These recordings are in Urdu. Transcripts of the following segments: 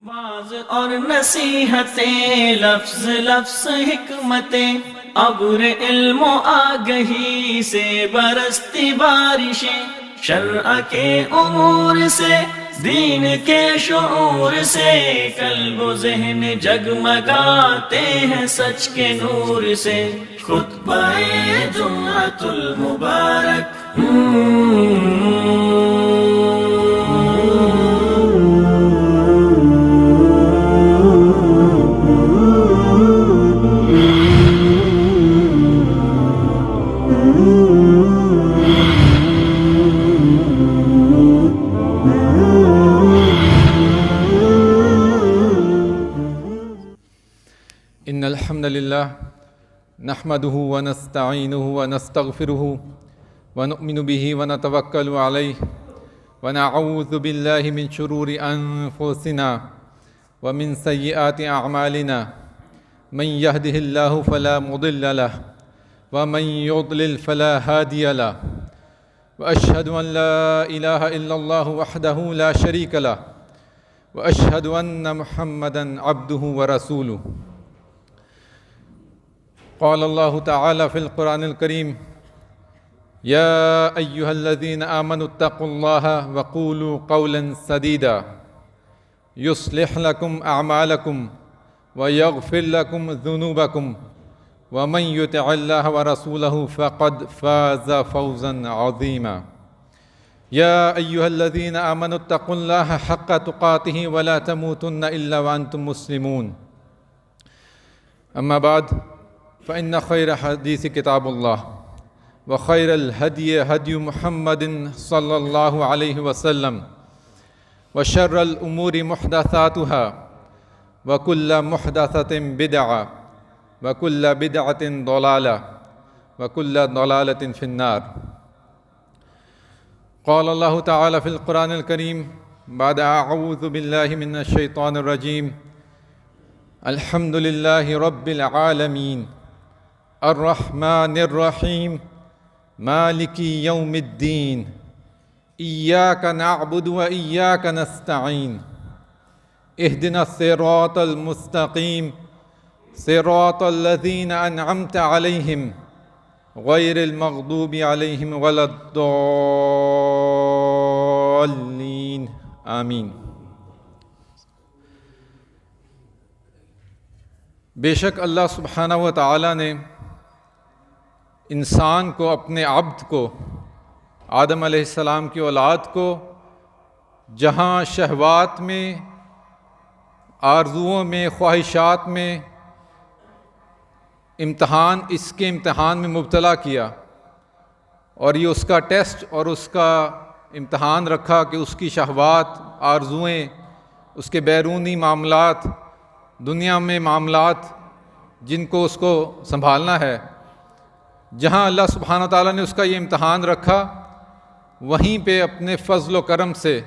واز اور نصیحتیں، لفظ لفظ حکمتیں، ابر علم و آگہی سے برستی بارشیں، شرع کے امور سے، دین کے شعور سے، قلب و ذہن جگمگاتے ہیں سچ کے نور سے۔ خطبہ جمعۃ المبارک ان الحمد للہ نحمده ونستعینه ونستغفره ونؤمن به ونتوکل علیہ ونعوذ باللہ من شرور انفسنا ومن سیئات اعمالنا من يهده اللہ فلا مضل له ومن يضلل فلا هادی له واشهد ان لا الہ الا اللہ وحدہ لا شریک له واشهد ان محمدا عبدہ ورسولہ۔ قال اللہ تعالی فی القرآن الکریم یا ایہا الذین آمنوا اتقوا اللہ وقولوا قولا سدیدا یصلح لکم اعمالکم ویغفر لکم ذنوبکم ومن یطع اللہ ورسولہ فقد فاز فوزا عظیما۔ یا ایہا الذین آمنوا اتقوا اللہ حق تقاتہ ولا تموتن الا وانتم مسلمون۔ اما بعد فإن خير حديث كتاب الله وخير الهدي هدي محمد صلى الله عليه وسلم وشر الأمور محدثاتها وكل محدثة بدعة وكل بدعة ضلالة وكل ضلالة في النار۔ قال الله تعالى في القرآن الكريم بعد أعوذ بالله من الشيطان الرجيم الحمد لله رب العالمين الرحمن الرحیم مالک یوم الدین ایاک نعبد و ایاک نستعین اہدنا الصراط المستقیم صراط الذین انعمت علیہم غیر المغضوب علیہم ولا الضالین آمین۔ بے شک اللہ سبحانہ و تعالی نے انسان کو، اپنے عبد کو، آدم علیہ السلام کی اولاد کو، جہاں شہوات میں، آرزوؤں میں، خواہشات میں اس کے امتحان میں مبتلا کیا، اور یہ اس کا ٹیسٹ اور اس کا امتحان رکھا کہ اس کی شہوات، آرزوئیں، اس کے بیرونی معاملات، دنیا میں معاملات جن کو اس کو سنبھالنا ہے، جہاں اللہ سبحانہ وتعالیٰ نے اس کا یہ امتحان رکھا، وہیں پہ اپنے فضل و کرم سے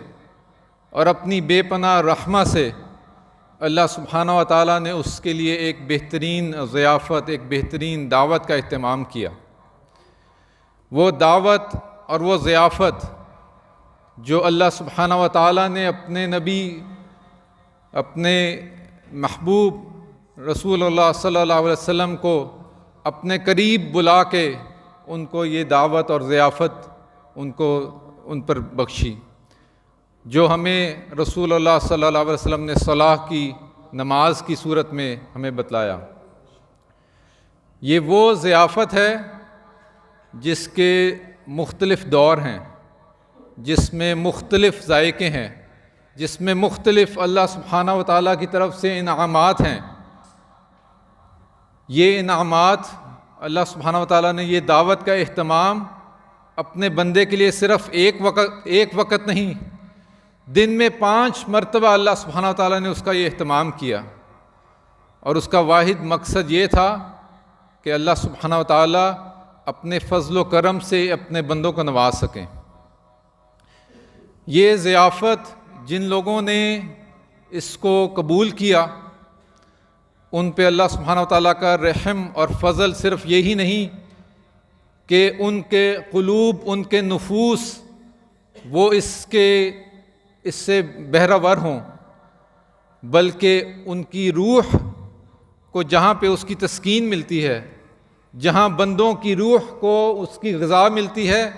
اور اپنی بے پناہ رحمہ سے اللہ سبحانہ وتعالیٰ نے اس کے لیے ایک بہترین ضیافت، ایک بہترین دعوت کا اہتمام کیا۔ وہ دعوت اور وہ ضیافت جو اللہ سبحانہ وتعالیٰ نے اپنے نبی، اپنے محبوب رسول اللہ صلی اللہ علیہ وسلم کو اپنے قریب بلا کے ان کو یہ دعوت اور ضیافت ان پر بخشی، جو ہمیں رسول اللہ صلی اللہ علیہ وسلم نے صلاح کی نماز کی صورت میں ہمیں بتلایا۔ یہ وہ ضیافت ہے جس کے مختلف دور ہیں، جس میں مختلف ذائقے ہیں، جس میں مختلف اللہ سبحانہ و تعالیٰ کی طرف سے انعامات ہیں۔ یہ انعامات اللہ سبحانہ و تعالیٰ نے یہ دعوت کا اہتمام اپنے بندے کے لیے صرف ایک وقت نہیں، دن میں 5 مرتبہ اللہ سبحانہ و تعالیٰ نے اس کا یہ اہتمام کیا، اور اس کا واحد مقصد یہ تھا کہ اللہ سبحانہ و تعالیٰ اپنے فضل و کرم سے اپنے بندوں کو نواز سکیں۔ یہ ضیافت جن لوگوں نے اس کو قبول کیا، ان پہ اللہ سبحانہ وتعالیٰ کا رحم اور فضل صرف یہی نہیں کہ ان کے قلوب، ان کے نفوس وہ اس سے بہرہ ور ہوں، بلکہ ان کی روح کو جہاں پہ اس کی تسکین ملتی ہے، جہاں بندوں کی روح کو اس کی غذا ملتی ہے،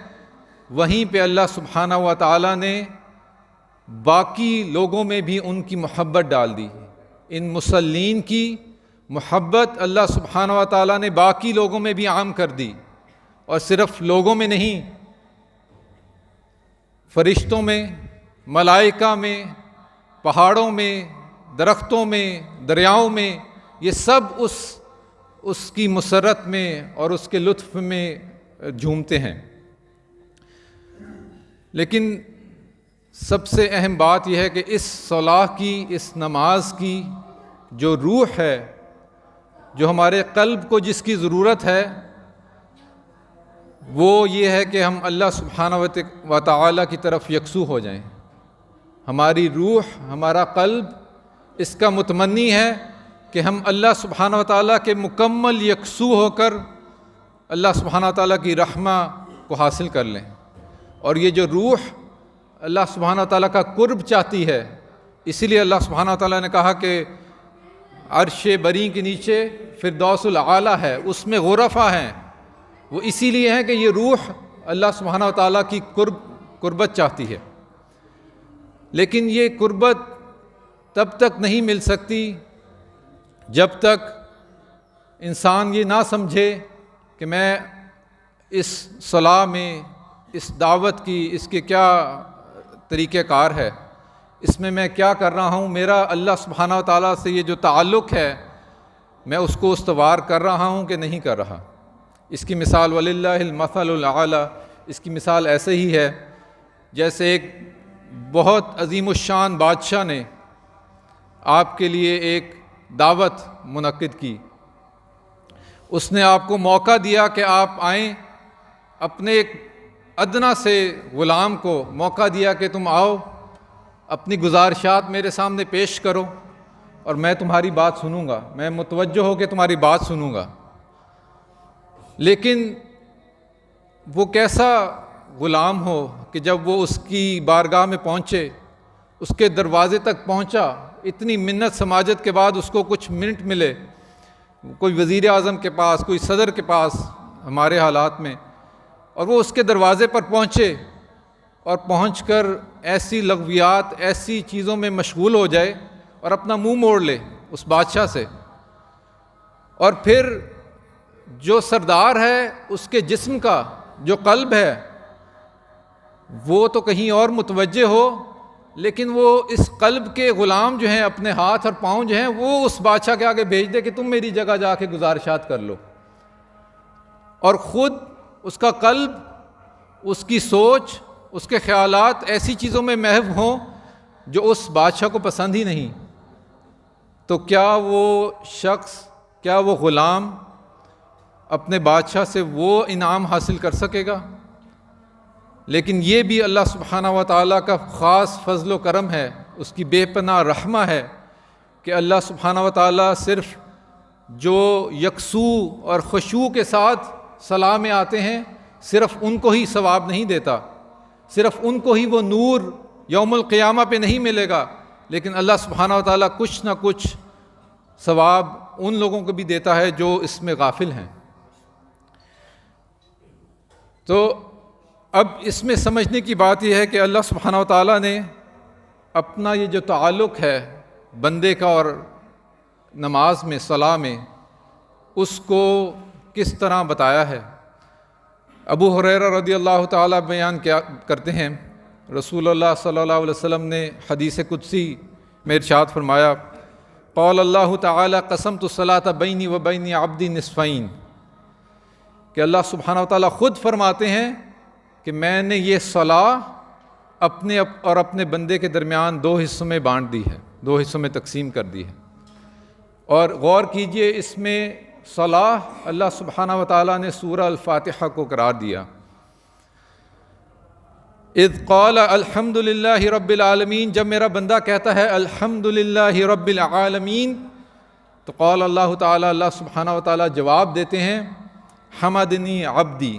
وہیں پہ اللہ سبحانہ و تعالیٰ نے باقی لوگوں میں بھی ان کی محبت ڈال دی۔ ان مصلین کی محبت اللہ سبحانہ و تعالیٰ نے باقی لوگوں میں بھی عام کر دی، اور صرف لوگوں میں نہیں، فرشتوں میں، ملائکہ میں، پہاڑوں میں، درختوں میں، دریاؤں میں، یہ سب اس کی مسرت میں اور اس کے لطف میں جھومتے ہیں۔ لیکن سب سے اہم بات یہ ہے کہ اس صلاح کی، اس نماز کی جو روح ہے، جو ہمارے قلب کو جس کی ضرورت ہے، وہ یہ ہے کہ ہم اللہ سبحانہ و تعالیٰ کی طرف یکسو ہو جائیں۔ ہماری روح، ہمارا قلب اس کا متمنی ہے کہ ہم اللہ سبحانہ و تعالیٰ کے مکمل یکسو ہو کر اللہ سبحانہ و تعالیٰ کی رحمہ کو حاصل کر لیں۔ اور یہ جو روح اللہ سبحانہ و تعالیٰ کا قرب چاہتی ہے، اسی لیے اللہ سبحانہ و تعالیٰ نے کہا کہ عرش بری کے نیچے فردوس الاعلیٰ ہے، اس میں غرفہ ہیں۔ وہ اسی لیے ہے کہ یہ روح اللہ سبحانہ و تعالیٰ کی قربت چاہتی ہے۔ لیکن یہ قربت تب تک نہیں مل سکتی جب تک انسان یہ نہ سمجھے کہ میں اس صلاح میں، اس دعوت کی، اس کے کیا طریقہ کار ہے، اس میں کیا کر رہا ہوں، میرا اللہ سبحانہ و تعالیٰ سے یہ جو تعلق ہے، میں اس کو استوار کر رہا ہوں کہ نہیں کر رہا۔ اس کی مثال وَلِلَّهِ الْمَثَلُ الْأَعْلَىٰ، اس کی مثال ایسے ہی ہے جیسے ایک بہت عظیم الشان بادشاہ نے آپ کے لیے ایک دعوت منعقد کی۔ اس نے آپ کو موقع دیا کہ آپ آئیں، اپنے ایک ادنا سے غلام کو موقع دیا کہ تم آؤ، اپنی گزارشات میرے سامنے پیش کرو اور میں تمہاری بات سنوں گا، میں متوجہ ہو کے تمہاری بات سنوں گا۔ لیکن وہ کیسا غلام ہو کہ جب وہ اس کی بارگاہ میں پہنچے، اس کے دروازے تک پہنچا، اتنی منت سماجت کے بعد اس کو کچھ منٹ ملے، کوئی وزیر اعظم کے پاس، کوئی صدر کے پاس ہمارے حالات میں، اور وہ اس کے دروازے پر پہنچے اور پہنچ کر ایسی لغویات، ایسی چیزوں میں مشغول ہو جائے اور اپنا منہ موڑ لے اس بادشاہ سے، اور پھر جو سردار ہے اس کے جسم کا جو قلب ہے وہ تو کہیں اور متوجہ ہو، لیکن وہ اس قلب کے غلام جو ہیں، اپنے ہاتھ اور پاؤں جو ہیں، وہ اس بادشاہ کے آگے بھیج دے کہ تم میری جگہ جا کے گزارشات کر لو، اور خود اس کا قلب، اس کی سوچ، اس کے خیالات ایسی چیزوں میں محو ہوں جو اس بادشاہ کو پسند ہی نہیں، تو کیا وہ شخص، کیا وہ غلام اپنے بادشاہ سے وہ انعام حاصل کر سکے گا؟ لیکن یہ بھی اللہ سبحانہ و تعالیٰ کا خاص فضل و کرم ہے، اس کی بے پناہ رحمہ ہے کہ اللہ سبحانہ و تعالیٰ صرف جو یکسو اور خشوع کے ساتھ صلاح میں آتے ہیں، صرف ان کو ہی ثواب نہیں دیتا، صرف ان کو ہی وہ نور یوم القیامہ پہ نہیں ملے گا، لیکن اللہ سبحانہ و تعالیٰ کچھ نہ کچھ ثواب ان لوگوں کو بھی دیتا ہے جو اس میں غافل ہیں۔ تو اب اس میں سمجھنے کی بات یہ ہے کہ اللہ سبحانہ و تعالیٰ نے اپنا یہ جو تعلق ہے بندے کا اور نماز میں، صلاح میں، اس کو کس طرح بتایا ہے۔ ابو ہریرہ رضی اللہ تعالیٰ بیان کیا کرتے ہیں، رسول اللہ صلی اللہ علیہ وسلم نے حدیث قدسی میں ارشاد فرمایا، قال اللہ تعالیٰ قسمت الصلاۃ بینی و بین عبدی نصفین، کہ اللہ سبحانہ و تعالیٰ خود فرماتے ہیں کہ میں نے یہ صلاح اپنے اور اپنے بندے کے درمیان دو حصوں میں بانٹ دی ہے، دو حصوں میں تقسیم کر دی ہے۔ اور غور کیجئے، اس میں صلاح اللہ سبحانہ و تعالیٰ نے سورہ الفاتحہ کو قرار دیا۔ اذ قال الحمد للہ رب العالمین، جب میرا بندہ کہتا ہے الحمد للہ رب العالمین، تو قال اللہ تعالیٰ، اللہ سبحانہ و تعالیٰ جواب دیتے ہیں، حمدنی عبدی۔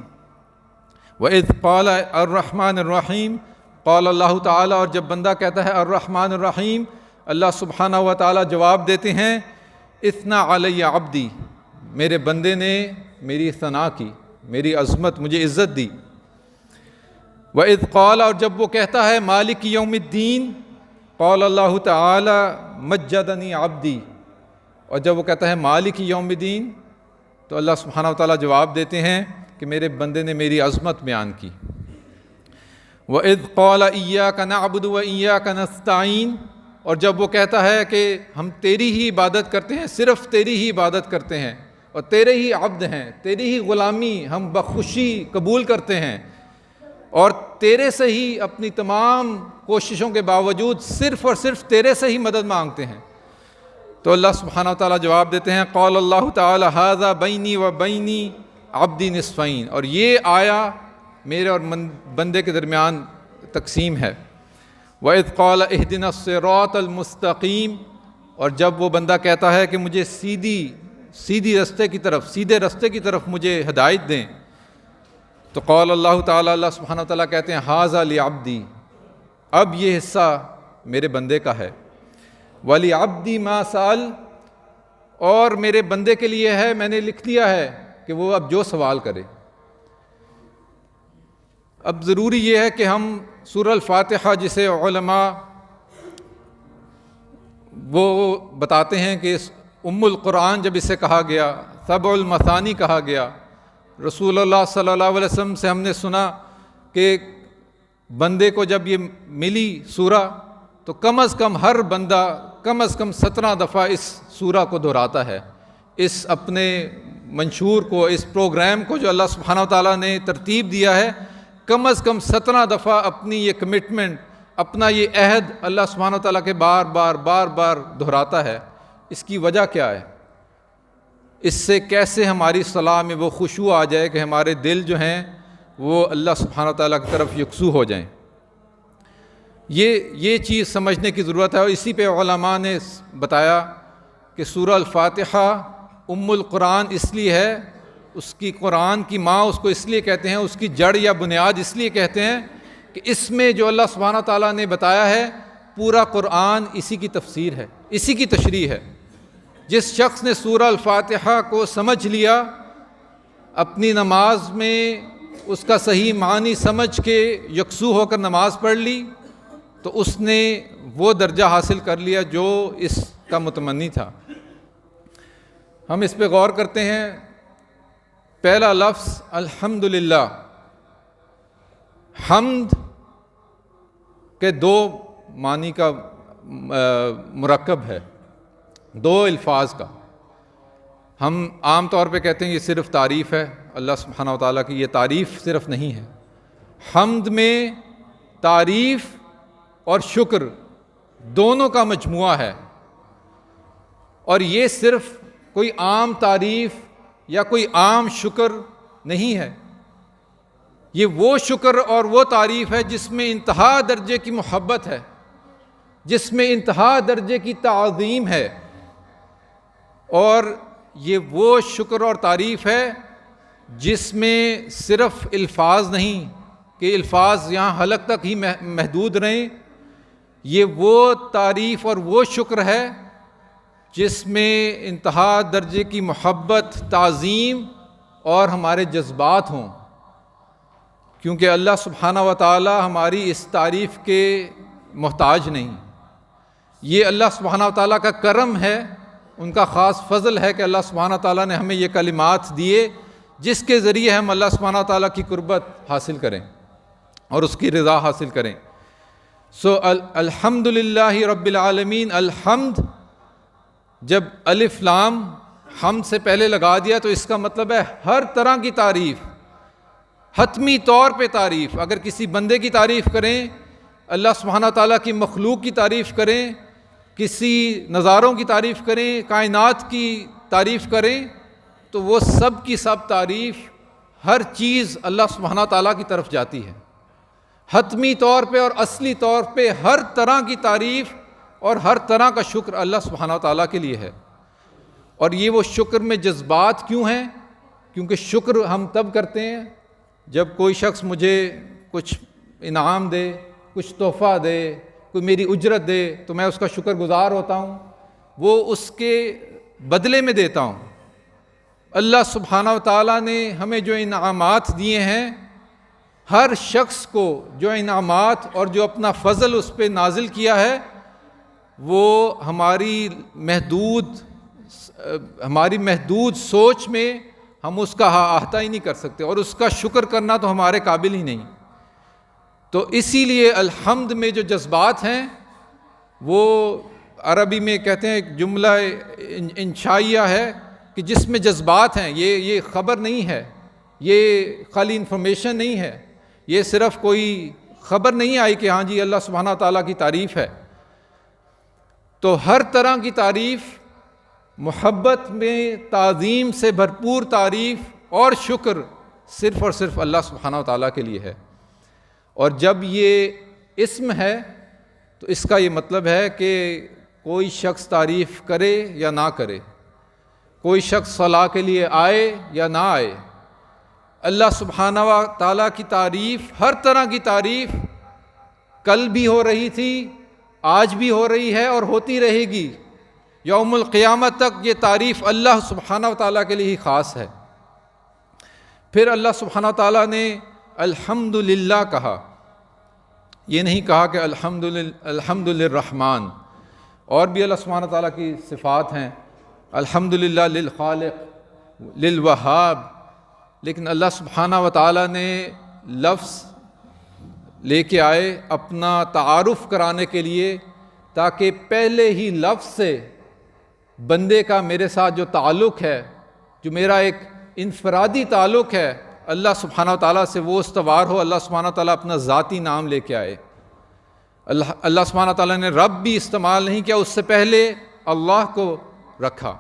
وَإِذْ قَالَ الرَّحْمَٰنِ الرَّحِيمِ، قال اللہ تعالیٰ، اور جب بندہ کہتا ہے الرحمن الرحیم، اللہ سبحانہ و تعالیٰ جواب دیتے ہیں اثنا علی عبدی، میرے بندے نے میری ثنا کی، میری عظمت، مجھے عزت دی۔ وَإِذْ قَالَ، اور جب وہ کہتا ہے مالک یوم الدین، قال اللہ تعالی مجدنی عبدی، اور جب وہ کہتا ہے مالک یوم الدین تو اللہ سبحانہ و تعالیٰ جواب دیتے ہیں کہ میرے بندے نے میری عظمت بیان کی۔ وَإِذْ قَالَ إِيَّاكَ نَعْبُدُ وَإِيَّاكَ نَسْتَعِينُ، اور جب وہ کہتا ہے کہ ہم تیری ہی عبادت کرتے ہیں، صرف تیری ہی عبادت کرتے ہیں اور تیرے ہی عبد ہیں، تیری ہی غلامی ہم بخوشی قبول کرتے ہیں اور تیرے سے ہی اپنی تمام کوششوں کے باوجود صرف اور صرف تیرے سے ہی مدد مانگتے ہیں، تو اللہ سبحانہ و تعالیٰ جواب دیتے ہیں قال اللہ تعالی ھذا بینی و بینی عبدی نصفین، اور یہ آیا میرے اور بندے کے درمیان تقسیم ہے۔ وَإِذْ قَالَ اهْدِنَا الصِّرَاطَ الْمُسْتَقِيمَ، اور جب وہ بندہ کہتا ہے کہ مجھے سیدھے رستے کی طرف مجھے ہدایت دیں، تو قال اللہ تعالیٰ، اللہ سبحانہ و تعالیٰ کہتے ہیں ھذا لعبدی، اب یہ حصہ میرے بندے کا ہے، وَلِعَبْدِي مَا سَأَلَ، اور میرے بندے کے لیے ہے، میں نے لکھ دیا ہے کہ وہ اب جو سوال کرے۔ اب ضروری یہ ہے کہ ہم سورہ الفاتحہ، جسے علماء وہ بتاتے ہیں کہ ام القرآن جب اسے کہا گیا، سبع المثانی کہا گیا، رسول اللہ صلی اللہ علیہ وسلم سے ہم نے سنا کہ بندے کو جب یہ ملی سورہ تو کم از کم ہر بندہ کم از کم 17 دفعہ اس سورہ کو دہراتا ہے، اس اپنے منشور کو، اس پروگرام کو جو اللہ سبحانہ و تعالیٰ نے ترتیب دیا ہے، کم از کم 17 دفعہ اپنی یہ کمٹمنٹ، اپنا یہ عہد اللہ سبحانہ و تعالیٰ کے بار بار دہراتا ہے۔ اس کی وجہ کیا ہے؟ اس سے کیسے ہماری صلاح میں وہ خشوع آ جائے کہ ہمارے دل جو ہیں وہ اللہ سبحانہ و تعالیٰ کی طرف یکسو ہو جائیں۔ یہ چیز سمجھنے کی ضرورت ہے، اور اسی پہ علماء نے بتایا کہ سورہ الفاتحہ ام القرآن اس لیے ہے، اس کی قرآن کی ماں اس کو اس لیے کہتے ہیں، اس کی جڑ یا بنیاد اس لیے کہتے ہیں کہ اس میں جو اللہ سبحانہ تعالیٰ نے بتایا ہے پورا قرآن اسی کی تفسیر ہے، اسی کی تشریح ہے۔ جس شخص نے سورہ الفاتحہ کو سمجھ لیا، اپنی نماز میں اس کا صحیح معنی سمجھ کے یکسو ہو کر نماز پڑھ لی، تو اس نے وہ درجہ حاصل کر لیا جو اس کا متمنی تھا۔ ہم اس پہ غور کرتے ہیں۔ پہلا لفظ الحمدللہ، حمد کے 2 معنی کا مرکب ہے، 2 الفاظ کا۔ ہم عام طور پہ کہتے ہیں یہ صرف تعریف ہے، اللہ سبحانہ و تعالیٰ کی یہ تعریف صرف نہیں ہے۔ حمد میں تعریف اور شکر دونوں کا مجموعہ ہے، اور یہ صرف کوئی عام تعریف یا کوئی عام شکر نہیں ہے، یہ وہ شکر اور وہ تعریف ہے جس میں انتہا درجے کی محبت ہے، جس میں انتہا درجے کی تعظیم ہے، اور یہ وہ شکر اور تعریف ہے جس میں صرف الفاظ نہیں کہ الفاظ یہاں حلق تک ہی محدود رہیں، یہ وہ تعریف اور وہ شکر ہے جس میں انتہا درجے کی محبت، تعظیم اور ہمارے جذبات ہوں، کیونکہ اللہ سبحانہ و تعالی ہماری اس تعریف کے محتاج نہیں۔ یہ اللہ سبحانہ و تعالیٰ کا کرم ہے، ان کا خاص فضل ہے کہ اللہ سبحانہ و تعالیٰ نے ہمیں یہ کلمات دیے جس کے ذریعے ہم اللہ سبحانہ و تعالیٰ کی قربت حاصل کریں اور اس کی رضا حاصل کریں۔ الحمدللہ رب العالمین، الحمد جب الف لام حمد سے پہلے لگا دیا تو اس کا مطلب ہے ہر طرح کی تعریف، حتمی طور پہ تعریف۔ اگر کسی بندے کی تعریف کریں، اللہ سبحانہ تعالیٰ کی مخلوق کی تعریف کریں، کسی نظاروں کی تعریف کریں، کائنات کی تعریف کریں، تو وہ سب کی سب تعریف، ہر چیز اللہ سبحانہ تعالیٰ کی طرف جاتی ہے۔ حتمی طور پہ اور اصلی طور پہ ہر طرح کی تعریف اور ہر طرح کا شکر اللہ سبحانہ تعالیٰ کے لیے ہے۔ اور یہ وہ شکر میں جذبات کیوں ہیں؟ کیونکہ شکر ہم تب کرتے ہیں جب کوئی شخص مجھے کچھ انعام دے، کچھ تحفہ دے، کوئی میری اجرت دے تو میں اس کا شکر گزار ہوتا ہوں، وہ اس کے بدلے میں دیتا ہوں۔ اللہ سبحانہ و تعالیٰ نے ہمیں جو انعامات دیے ہیں، ہر شخص کو جو انعامات اور جو اپنا فضل اس پہ نازل کیا ہے، وہ ہماری محدود سوچ میں ہم اس کا احاطہ ہی نہیں کر سکتے، اور اس کا شکر کرنا تو ہمارے قابل ہی نہیں۔ تو اسی لیے الحمد میں جو جذبات ہیں، وہ عربی میں کہتے ہیں ایک جملہ انشائیہ ہے کہ جس میں جذبات ہیں، یہ خبر نہیں ہے، یہ خالی انفارمیشن نہیں ہے، یہ صرف کوئی خبر نہیں آئی کہ ہاں جی اللہ سبحانہ تعالیٰ کی تعریف ہے۔ تو ہر طرح کی تعریف، محبت میں تعظیم سے بھرپور تعریف اور شکر صرف اور صرف اللہ سبحانہ و تعالیٰ کے لیے ہے۔ اور جب یہ اسم ہے تو اس کا یہ مطلب ہے کہ کوئی شخص تعریف کرے یا نہ کرے، کوئی شخص صلاح کے لیے آئے یا نہ آئے، اللہ سبحانہ و تعالیٰ کی تعریف، ہر طرح کی تعریف کل بھی ہو رہی تھی، آج بھی ہو رہی ہے اور ہوتی رہے گی، یوم القیامت تک یہ تعریف اللہ سبحانہ و تعالیٰ کے لیے ہی خاص ہے۔ پھر اللہ سبحانہ و تعالیٰ نے الحمدللہ کہا، یہ نہیں کہا کہ الحمد للرحمن، اور بھی اللہ سبحانہ و تعالیٰ کی صفات ہیں، الحمدللہ للخالق للوہاب، لیکن اللہ سبحانہ و تعالیٰ نے لفظ لے کے آئے اپنا تعارف کرانے کے لیے، تاکہ پہلے ہی لفظ سے بندے کا میرے ساتھ جو تعلق ہے، جو میرا ایک انفرادی تعلق ہے اللہ سبحانہ و تعالیٰ سے، وہ استوار ہو۔ اللہ سبحانہ و تعالیٰ اپنا ذاتی نام لے کے آئے۔ اللہ سبحانہ و تعالیٰ نے رب بھی استعمال نہیں کیا، اس سے پہلے اللہ کو رکھا،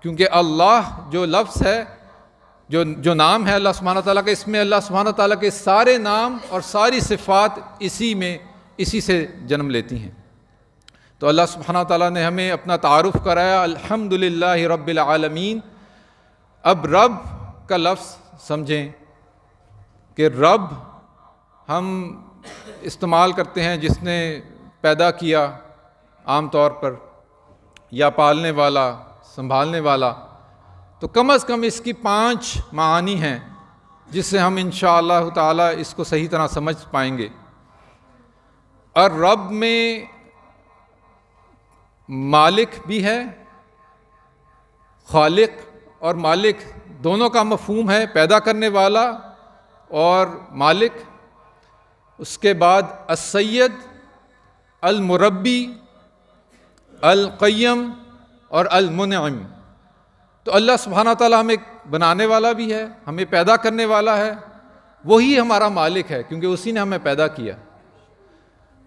کیونکہ اللہ جو لفظ ہے، جو نام ہے اللہ سبحانہ تعالیٰ کا، اس میں اللہ سبحانہ تعالیٰ کے سارے نام اور ساری صفات اسی سے جنم لیتی ہیں۔ تو اللہ سبحانہ تعالیٰ نے ہمیں اپنا تعارف کرایا، الحمدللہ رب العالمین۔ اب رب کا لفظ سمجھیں کہ رب ہم استعمال کرتے ہیں جس نے پیدا کیا عام طور پر، یا پالنے والا، سنبھالنے والا، تو کم از کم اس کی 5 معانی ہیں جس سے ہم انشاءاللہ تعالیٰ اس کو صحیح طرح سمجھ پائیں گے۔ اور رب میں مالک بھی ہے، خالق اور مالک دونوں کا مفہوم ہے، پیدا کرنے والا اور مالک۔ اس کے بعد السید، المربی، القیم اور المنعم۔ تو اللہ سبحانہ تعالیٰ ہمیں بنانے والا بھی ہے، ہمیں پیدا کرنے والا ہے، وہی ہمارا مالک ہے، کیونکہ اسی نے ہمیں پیدا کیا۔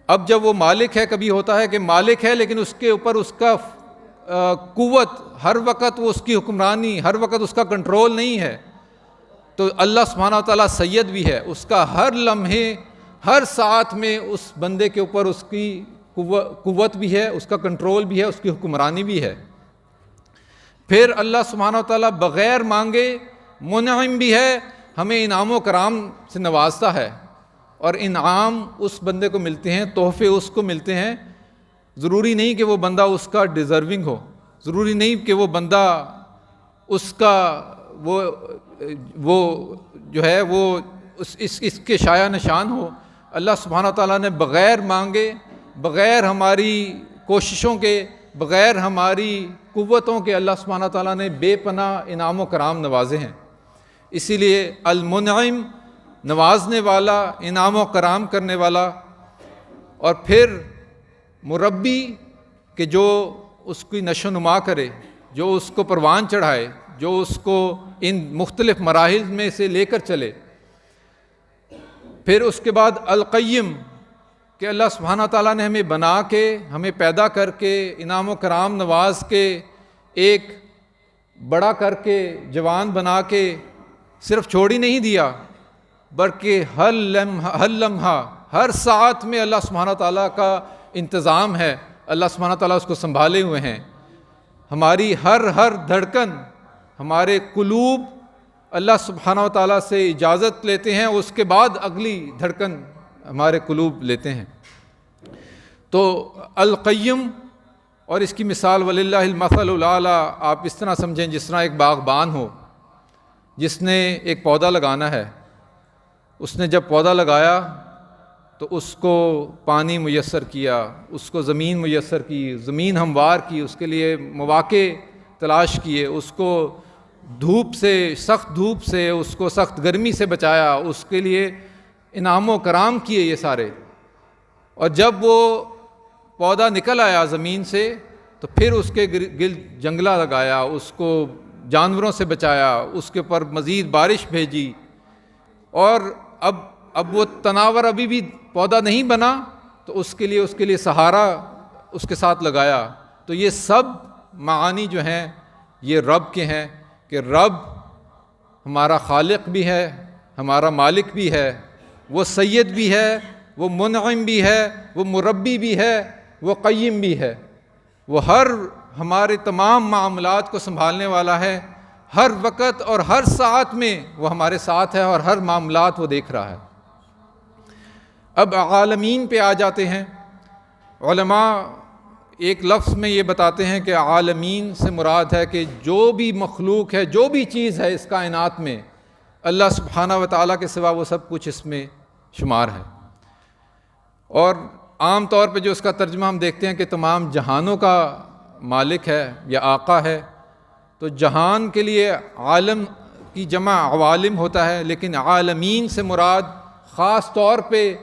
اب جب وہ مالک ہے، کبھی ہوتا ہے کہ مالک ہے لیکن اس کے اوپر اس کا قوت، ہر وقت وہ اس کی حکمرانی، ہر وقت اس کا کنٹرول نہیں ہے، تو اللہ سبحانہ تعالیٰ سید بھی ہے، اس کا ہر لمحے، ہر ساتھ میں اس بندے کے اوپر اس کی قوت بھی ہے، اس کا کنٹرول بھی ہے، اس کی حکمرانی بھی ہے۔ پھر اللہ سبحانہ تعالیٰ بغیر مانگے منعم بھی ہے، ہمیں انعام و کرام سے نوازتا ہے، اور انعام اس بندے کو ملتے ہیں، تحفے اس کو ملتے ہیں۔ ضروری نہیں کہ وہ بندہ اس کا ڈیزرونگ ہو، ضروری نہیں کہ وہ بندہ اس کا وہ جو ہے وہ اس کے شایع نشان ہو۔ اللہ سبحانہ تعالیٰ نے بغیر مانگے، بغیر ہماری کوششوں کے، بغیر ہماری قوتوں کے، اللہ سبحانہ تعالیٰ نے بے پناہ انعام و کرام نوازے ہیں۔ اسی لیے المنعم، نوازنے والا، انعام و کرام کرنے والا۔ اور پھر مربی، کہ جو اس کی نشو و نما کرے، جو اس کو پروان چڑھائے، جو اس کو ان مختلف مراحل میں سے لے کر چلے۔ پھر اس کے بعد القیم، کہ اللہ سبحانہ تعالیٰ نے ہمیں بنا کے، ہمیں پیدا کر کے، انعام و کرام نواز کے، ایک بڑا کر کے، جوان بنا کے صرف چھوڑ ہی نہیں دیا، بلکہ ہر لمحہ، ہر ساعت میں اللہ سبحانہ تعالیٰ کا انتظام ہے، اللہ سبحانہ تعالیٰ اس کو سنبھالے ہوئے ہیں۔ ہماری ہر دھڑکن، ہمارے قلوب اللہ سبحانہ تعالیٰ سے اجازت لیتے ہیں، اس کے بعد اگلی دھڑکن ہمارے قلوب لیتے ہیں۔ تو القیم، اور اس کی مثال وللہ المثل الاعلیٰ، آپ اس طرح سمجھیں جس طرح ایک باغبان ہو جس نے ایک پودا لگانا ہے. اس نے جب پودا لگایا تو اس کو پانی میسر کیا، اس کو زمین میسر کی، زمین ہموار کی، اس کے لیے مواقع تلاش کیے، اس کو دھوپ سے، سخت دھوپ سے، اس کو سخت گرمی سے بچایا، اس کے لیے انعام و کرام کیے یہ سارے. اور جب وہ پودا نکل آیا زمین سے تو پھر اس کے گرد جنگلہ لگایا، اس کو جانوروں سے بچایا، اس کے اوپر مزید بارش بھیجی. اور اب وہ تناور ابھی بھی پودا نہیں بنا تو اس کے لیے سہارا اس کے ساتھ لگایا. تو یہ سب معانی جو ہیں یہ رب کے ہیں کہ رب ہمارا خالق بھی ہے، ہمارا مالک بھی ہے، وہ سید بھی ہے، وہ منعم بھی ہے، وہ مربی بھی ہے، وہ قیم بھی ہے. وہ ہمارے تمام معاملات کو سنبھالنے والا ہے. ہر وقت اور ہر ساعت میں وہ ہمارے ساتھ ہے اور ہر معاملات وہ دیکھ رہا ہے. اب عالمین پہ آ جاتے ہیں. علماء ایک لفظ میں یہ بتاتے ہیں کہ عالمین سے مراد ہے کہ جو بھی مخلوق ہے، جو بھی چیز ہے اس کائنات میں، اللہ سبحانہ و تعالیٰ کے سوا وہ سب کچھ اس میں شمار ہے. اور عام طور پہ جو اس کا ترجمہ ہم دیکھتے ہیں کہ تمام جہانوں کا مالک ہے یا آقا ہے. تو جہان کے لیے عالم کی جمع عوالم ہوتا ہے، لیکن عالمین سے مراد خاص طور پہ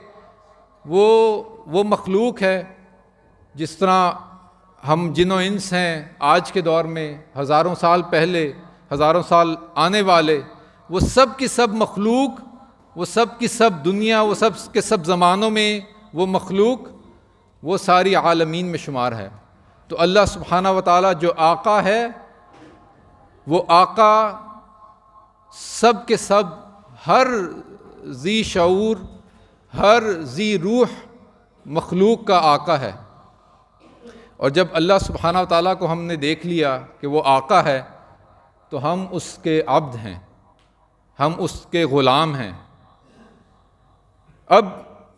وہ مخلوق ہے. جس طرح ہم جن و انس ہیں آج کے دور میں، ہزاروں سال پہلے، ہزاروں سال آنے والے، وہ سب کی سب مخلوق، وہ سب کی سب دنیا، وہ سب کے سب زمانوں میں وہ مخلوق، وہ ساری عالمین میں شمار ہے. تو اللہ سبحانہ و تعالیٰ جو آقا ہے، وہ آقا سب کے سب، ہر ذی شعور، ہر ذی روح مخلوق کا آقا ہے. اور جب اللہ سبحانہ و تعالیٰ کو ہم نے دیکھ لیا کہ وہ آقا ہے تو ہم اس کے عبد ہیں، ہم اس کے غلام ہیں. اب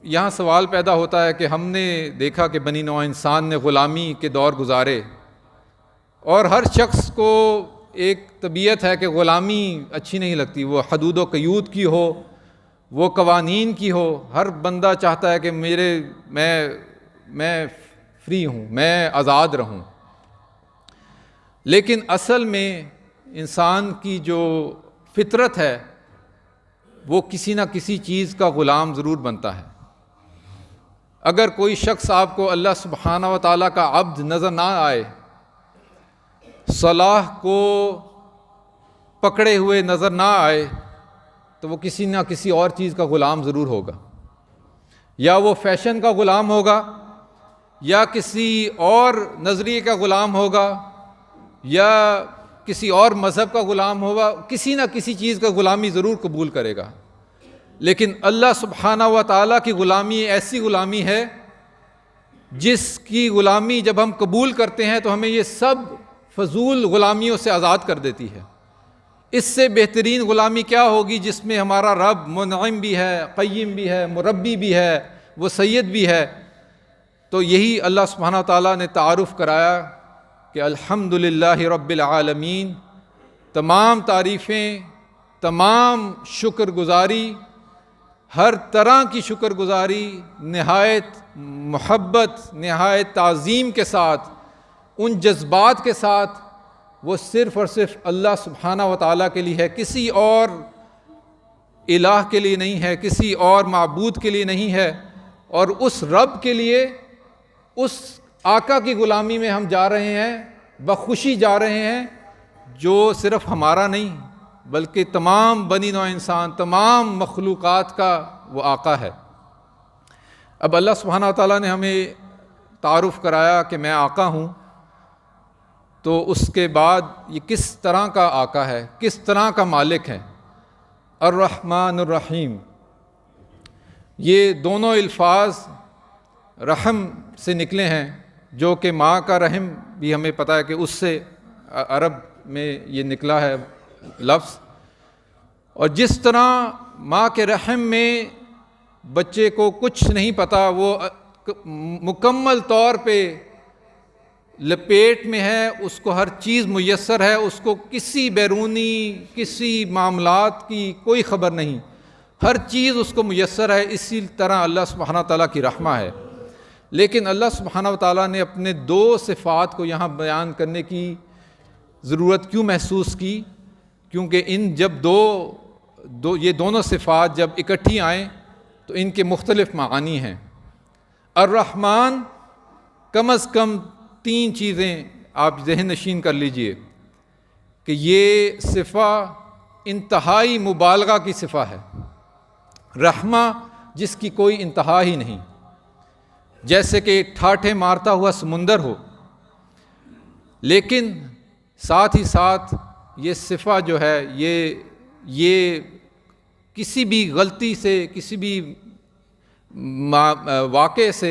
یہاں سوال پیدا ہوتا ہے کہ ہم نے دیکھا کہ بنی نوع انسان نے غلامی کے دور گزارے، اور ہر شخص کو ایک طبیعت ہے کہ غلامی اچھی نہیں لگتی، وہ حدود و قیود کی ہو، وہ قوانین کی ہو. ہر بندہ چاہتا ہے کہ میں فری ہوں، میں آزاد رہوں. لیکن اصل میں انسان کی جو فطرت ہے وہ کسی نہ کسی چیز کا غلام ضرور بنتا ہے. اگر کوئی شخص آپ کو اللہ سبحانہ و تعالیٰ کا عبد نظر نہ آئے، صلاح کو پکڑے ہوئے نظر نہ آئے، تو وہ کسی نہ کسی اور چیز کا غلام ضرور ہوگا. یا وہ فیشن کا غلام ہوگا، یا کسی اور نظریے کا غلام ہوگا، یا کسی اور مذہب کا غلام ہوگا. کسی نہ کسی چیز کا غلامی ضرور قبول کرے گا. لیکن اللہ سبحانہ و تعالیٰ کی غلامی ایسی غلامی ہے جس کی غلامی جب ہم قبول کرتے ہیں تو ہمیں یہ سب فضول غلامیوں سے آزاد کر دیتی ہے. اس سے بہترین غلامی کیا ہوگی جس میں ہمارا رب منعم بھی ہے، قیم بھی ہے، مربی بھی ہے، وہ سید بھی ہے. تو یہی اللہ سبحانہ و تعالیٰ نے تعارف کرایا کہ الحمدللہ رب العالمین، تمام تعریفیں، تمام شکر گزاری، ہر طرح کی شکر گزاری نہایت محبت، نہایت تعظیم کے ساتھ، ان جذبات کے ساتھ، وہ صرف اور صرف اللہ سبحانہ و تعالیٰ کے لیے ہے، کسی اور الہ کے لیے نہیں ہے، کسی اور معبود کے لیے نہیں ہے. اور اس رب کے لیے، اس آقا کی غلامی میں ہم جا رہے ہیں، بخوشی جا رہے ہیں، جو صرف ہمارا نہیں بلکہ تمام بنی نوع انسان، تمام مخلوقات کا وہ آقا ہے. اب اللہ سبحانہ و تعالیٰ نے ہمیں تعارف کرایا کہ میں آقا ہوں، تو اس کے بعد یہ کس طرح کا آقا ہے، کس طرح کا مالک ہے. الرحمن الرحیم، یہ دونوں الفاظ رحم سے نکلے ہیں، جو کہ ماں کا رحم بھی ہمیں پتہ ہے کہ اس سے عرب میں یہ نکلا ہے لفظ. اور جس طرح ماں کے رحم میں بچے کو کچھ نہیں پتہ، وہ مکمل طور پہ لپیٹ میں ہے، اس کو ہر چیز میسر ہے، اس کو کسی بیرونی کسی معاملات کی کوئی خبر نہیں، ہر چیز اس کو میسر ہے۔ اسی طرح اللہ سبحانہ تعالیٰ کی رحمہ ہے۔ لیکن اللہ سبحانہ تعالیٰ نے اپنے دو صفات کو یہاں بیان کرنے کی ضرورت کیوں محسوس کی؟ کیونکہ جب یہ دونوں صفات جب اکٹھی آئیں تو ان کے مختلف معانی ہیں۔ الرحمن، کم از کم 3 چیزیں آپ ذہن نشین کر لیجئے کہ یہ صفہ انتہائی مبالغہ کی صفہ ہے، رحمہ جس کی کوئی انتہا ہی نہیں، جیسے کہ ٹھاٹھے مارتا ہوا سمندر ہو، لیکن ساتھ ہی ساتھ یہ صفہ جو ہے یہ کسی بھی غلطی سے، کسی بھی واقعے سے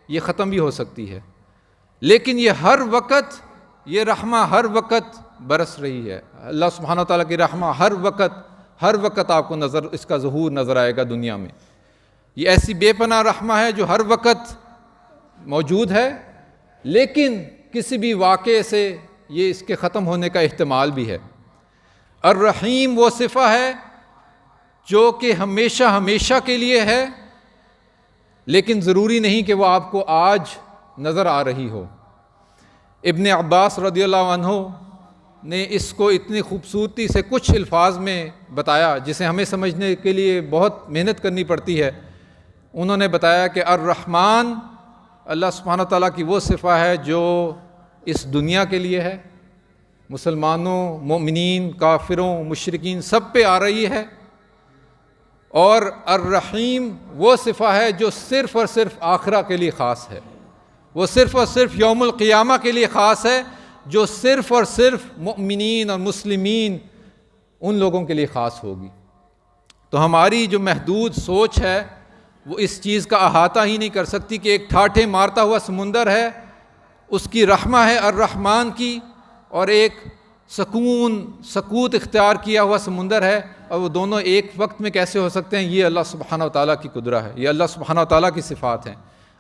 یہ ختم بھی ہو سکتی ہے، لیکن یہ ہر وقت، یہ رحمہ ہر وقت برس رہی ہے۔ اللہ سبحانہ تعالیٰ کی رحمہ ہر وقت آپ کو اس کا ظہور نظر آئے گا دنیا میں۔ یہ ایسی بے پناہ رحمہ ہے جو ہر وقت موجود ہے، لیکن کسی بھی واقعے سے یہ اس کے ختم ہونے کا احتمال بھی ہے۔ الرحیم وہ صفہ ہے جو کہ ہمیشہ کے لیے ہے، لیکن ضروری نہیں کہ وہ آپ کو آج نظر آ رہی ہو۔ ابن عباس رضی اللہ عنہ نے اس کو اتنی خوبصورتی سے کچھ الفاظ میں بتایا جسے ہمیں سمجھنے کے لیے بہت محنت کرنی پڑتی ہے۔ انہوں نے بتایا کہ الرحمن اللہ سبحانہ تعالیٰ کی وہ صفہ ہے جو اس دنیا کے لیے ہے، مسلمانوں، مومنین، کافروں، مشرکین سب پہ آ رہی ہے، اور الرحیم وہ صفہ ہے جو صرف اور صرف آخرہ کے لیے خاص ہے، وہ صرف اور صرف یوم القیامہ کے لیے خاص ہے، جو صرف اور صرف مؤمنین اور مسلمین ان لوگوں کے لیے خاص ہوگی۔ تو ہماری جو محدود سوچ ہے وہ اس چیز کا احاطہ ہی نہیں کر سکتی کہ ایک ٹھاٹھے مارتا ہوا سمندر ہے، اس کی رحمہ ہے الرحمن کی، اور ایک سکوت اختیار کیا ہوا سمندر ہے، اور وہ دونوں ایک وقت میں کیسے ہو سکتے ہیں؟ یہ اللہ سبحانہ وتعالیٰ کی قدرت ہے، یہ اللہ سبحانہ وتعالیٰ کی صفات ہیں۔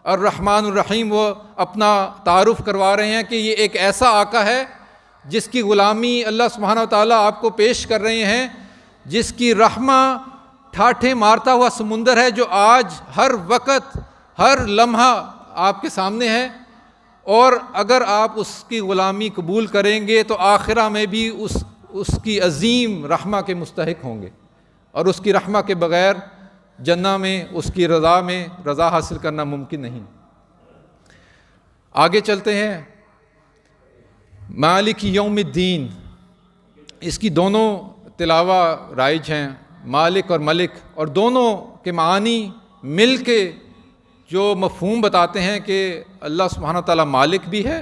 الرحمن الرحیم وہ اپنا تعارف کروا رہے ہیں کہ یہ ایک ایسا آقا ہے جس کی غلامی اللہ سبحانہ وتعالیٰ آپ کو پیش کر رہے ہیں، جس کی رحمہ ٹھاٹھے مارتا ہوا سمندر ہے، جو آج ہر وقت ہر لمحہ آپ کے سامنے ہے، اور اگر آپ اس کی غلامی قبول کریں گے تو آخرہ میں بھی اس کی عظیم رحمہ کے مستحق ہوں گے، اور اس کی رحمہ کے بغیر جنہ میں اس کی رضا حاصل کرنا ممکن نہیں۔ آگے چلتے ہیں۔ مالک یوم الدین، اس کی دونوں تلاوہ رائج ہیں، مالک اور ملک، اور دونوں کے معانی مل کے جو مفہوم بتاتے ہیں کہ اللہ سبحانہ تعالیٰ مالک بھی ہے،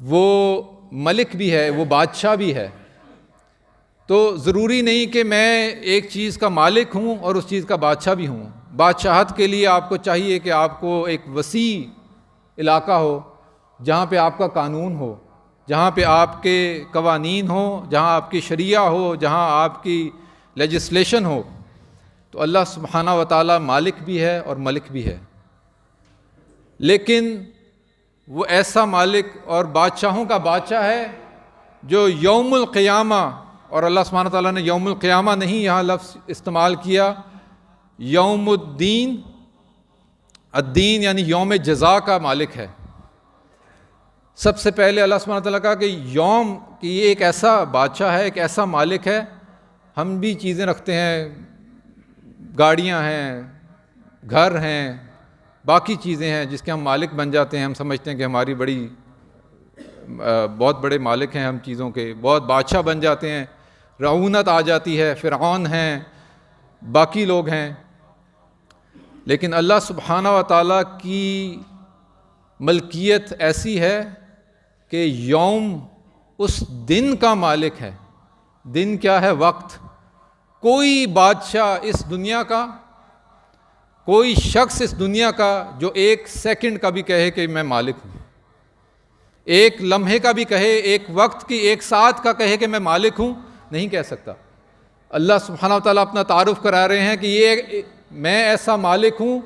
وہ ملک بھی ہے، وہ بادشاہ بھی ہے۔ تو ضروری نہیں کہ میں ایک چیز کا مالک ہوں اور اس چیز کا بادشاہ بھی ہوں۔ بادشاہت کے لیے آپ کو چاہیے کہ آپ کو ایک وسیع علاقہ ہو، جہاں پہ آپ کا قانون ہو، جہاں پہ آپ کے قوانین ہوں، جہاں آپ کی شریعہ ہو، جہاں آپ کی لیجسلیشن ہو۔ تو اللہ سبحانہ و تعالیٰ مالک بھی ہے اور ملک بھی ہے، لیکن وہ ایسا مالک اور بادشاہوں کا بادشاہ ہے جو یوم القیامہ، اور اللہ سبحانہ و تعالیٰ نے یوم القیامہ نہیں یہاں لفظ استعمال کیا، یوم الدین، الدین یعنی یوم جزا کا مالک ہے۔ سب سے پہلے اللہ سبحانہ و تعالیٰ کہا کہ یوم کہ یہ ایک ایسا بادشاہ ہے، ایک ایسا مالک ہے۔ ہم بھی چیزیں رکھتے ہیں، گاڑیاں ہیں، گھر ہیں، باقی چیزیں ہیں جس کے ہم مالک بن جاتے ہیں، ہم سمجھتے ہیں کہ ہماری بہت بڑے مالک ہیں ہم چیزوں کے، بہت بادشاہ بن جاتے ہیں، رعونت آ جاتی ہے، فرعون ہیں، باقی لوگ ہیں۔ لیکن اللہ سبحانہ و تعالیٰ کی ملکیت ایسی ہے کہ یوم اس دن کا مالک ہے۔ دن کیا ہے؟ وقت۔ کوئی بادشاہ اس دنیا کا، کوئی شخص اس دنیا کا جو ایک سیکنڈ کا بھی کہے کہ میں مالک ہوں، ایک لمحے کا بھی کہے، ایک وقت کی، ایک ساتھ کا کہے کہ میں مالک ہوں، نہیں کہہ سکتا۔ اللہ سبحانہ و تعالیٰ اپنا تعارف کرا رہے ہیں کہ میں ایسا مالک ہوں،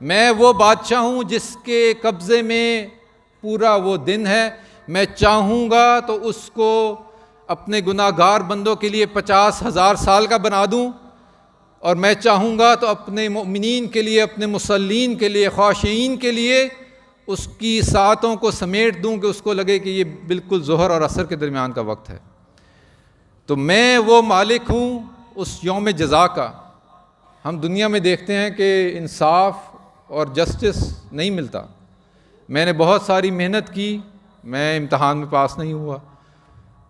میں وہ بادشاہ ہوں جس کے قبضے میں پورا وہ دن ہے، میں چاہوں گا تو اس کو اپنے گناہ گار بندوں کے لیے 50,000 سال کا بنا دوں، اور میں چاہوں گا تو اپنے مؤمنین کے لیے، اپنے مصلین کے لیے، خاشعین کے لیے اس کی ساعتوں کو سمیٹ دوں کہ اس کو لگے کہ یہ بالکل ظہر اور عصر کے درمیان کا وقت ہے۔ تو میں وہ مالک ہوں اس یوم جزا کا۔ ہم دنیا میں دیکھتے ہیں کہ انصاف اور جسٹس نہیں ملتا۔ میں نے بہت ساری محنت کی، میں امتحان میں پاس نہیں ہوا،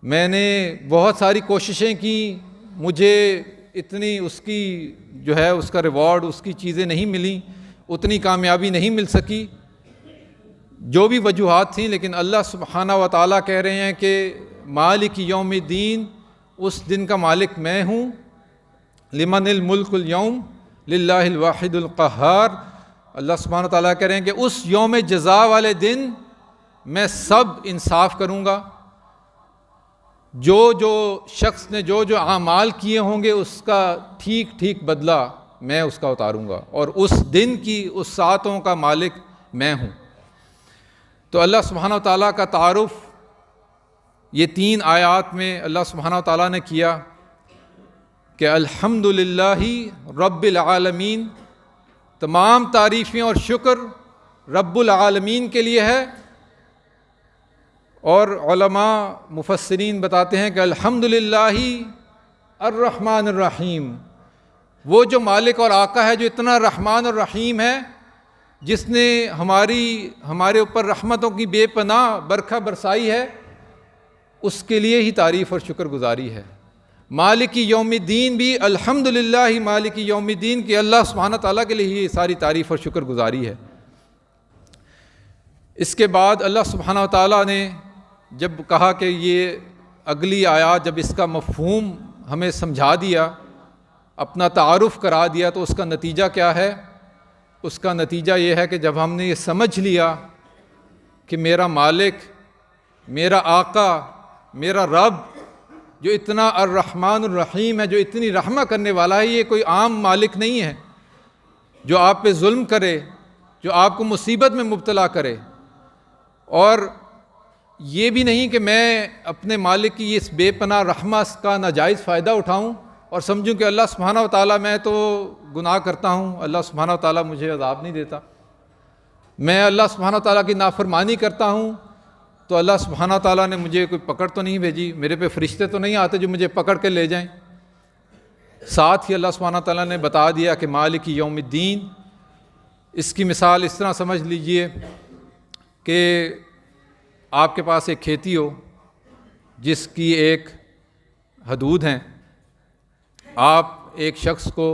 میں نے بہت ساری کوششیں کی، مجھے اتنی اس کی جو ہے اس کا ریوارڈ، اس کی چیزیں نہیں ملیں، اتنی کامیابی نہیں مل سکی، جو بھی وجوہات تھیں، لیکن اللہ سبحانہ و تعالیٰ کہہ رہے ہیں کہ مالک یوم الدین، اس دن کا مالک میں ہوں۔ لمن الملک اليوم للہ الواحد القہار۔ اللہ سبحانہ و تعالیٰ کہہ رہے ہیں کہ اس یوم جزا والے دن میں سب انصاف کروں گا، جو شخص نے جو اعمال کیے ہوں گے اس کا ٹھیک ٹھیک بدلہ میں اس کا اتاروں گا، اور اس دن کی اس ساعتوں کا مالک میں ہوں۔ تو اللہ سبحانہ و تعالیٰ کا تعارف یہ 3 آیات میں اللہ سبحانہ و تعالیٰ نے کیا کہ الحمدللہ رب العالمین، تمام تعریفیں اور شکر رب العالمین کے لیے ہے۔ اور علماء مفسرین بتاتے ہیں کہ الحمدللہ الرحمن الرحیم، وہ جو مالک اور آقا ہے جو اتنا رحمان اور رحیم ہے، جس نے ہمارے اوپر رحمتوں کی بے پناہ برکھا برسائی ہے، اس کے لیے ہی تعریف اور شکر گزاری ہے۔ مالک یوم الدین بھی الحمدللہ مالک یوم الدین کہ اللہ سبحانہ تعالیٰ کے لیے ہی ساری تعریف اور شکر گزاری ہے۔ اس کے بعد اللہ سبحانہ تعالیٰ نے جب کہا کہ یہ اگلی آیات جب اس کا مفہوم ہمیں سمجھا دیا، اپنا تعارف کرا دیا، تو اس کا نتیجہ کیا ہے؟ اس کا نتیجہ یہ ہے کہ جب ہم نے یہ سمجھ لیا کہ میرا مالک، میرا آقا، میرا رب جو اتنا الرحمن الرحیم ہے، جو اتنی رحمہ کرنے والا ہے، یہ کوئی عام مالک نہیں ہے جو آپ پہ ظلم کرے، جو آپ کو مصیبت میں مبتلا کرے، اور یہ بھی نہیں کہ میں اپنے مالک کی اس بے پناہ رحمت کا ناجائز فائدہ اٹھاؤں اور سمجھوں کہ اللہ سبحانہ و تعالیٰ میں تو گناہ کرتا ہوں، اللہ سبحانہ و تعالیٰ مجھے عذاب نہیں دیتا، میں اللہ سبحانہ و تعالیٰ کی نافرمانی کرتا ہوں تو اللہ سبحانہ و تعالیٰ نے مجھے کوئی پکڑ تو نہیں بھیجی، میرے پہ فرشتے تو نہیں آتے جو مجھے پکڑ کے لے جائیں۔ ساتھ ہی اللہ سبحانہ و تعالیٰ نے بتا دیا کہ مالک یوم الدین، اس کی مثال اس طرح سمجھ لیجئے کہ آپ کے پاس ایک کھیتی ہو جس کی ایک حدود ہیں، آپ ایک شخص کو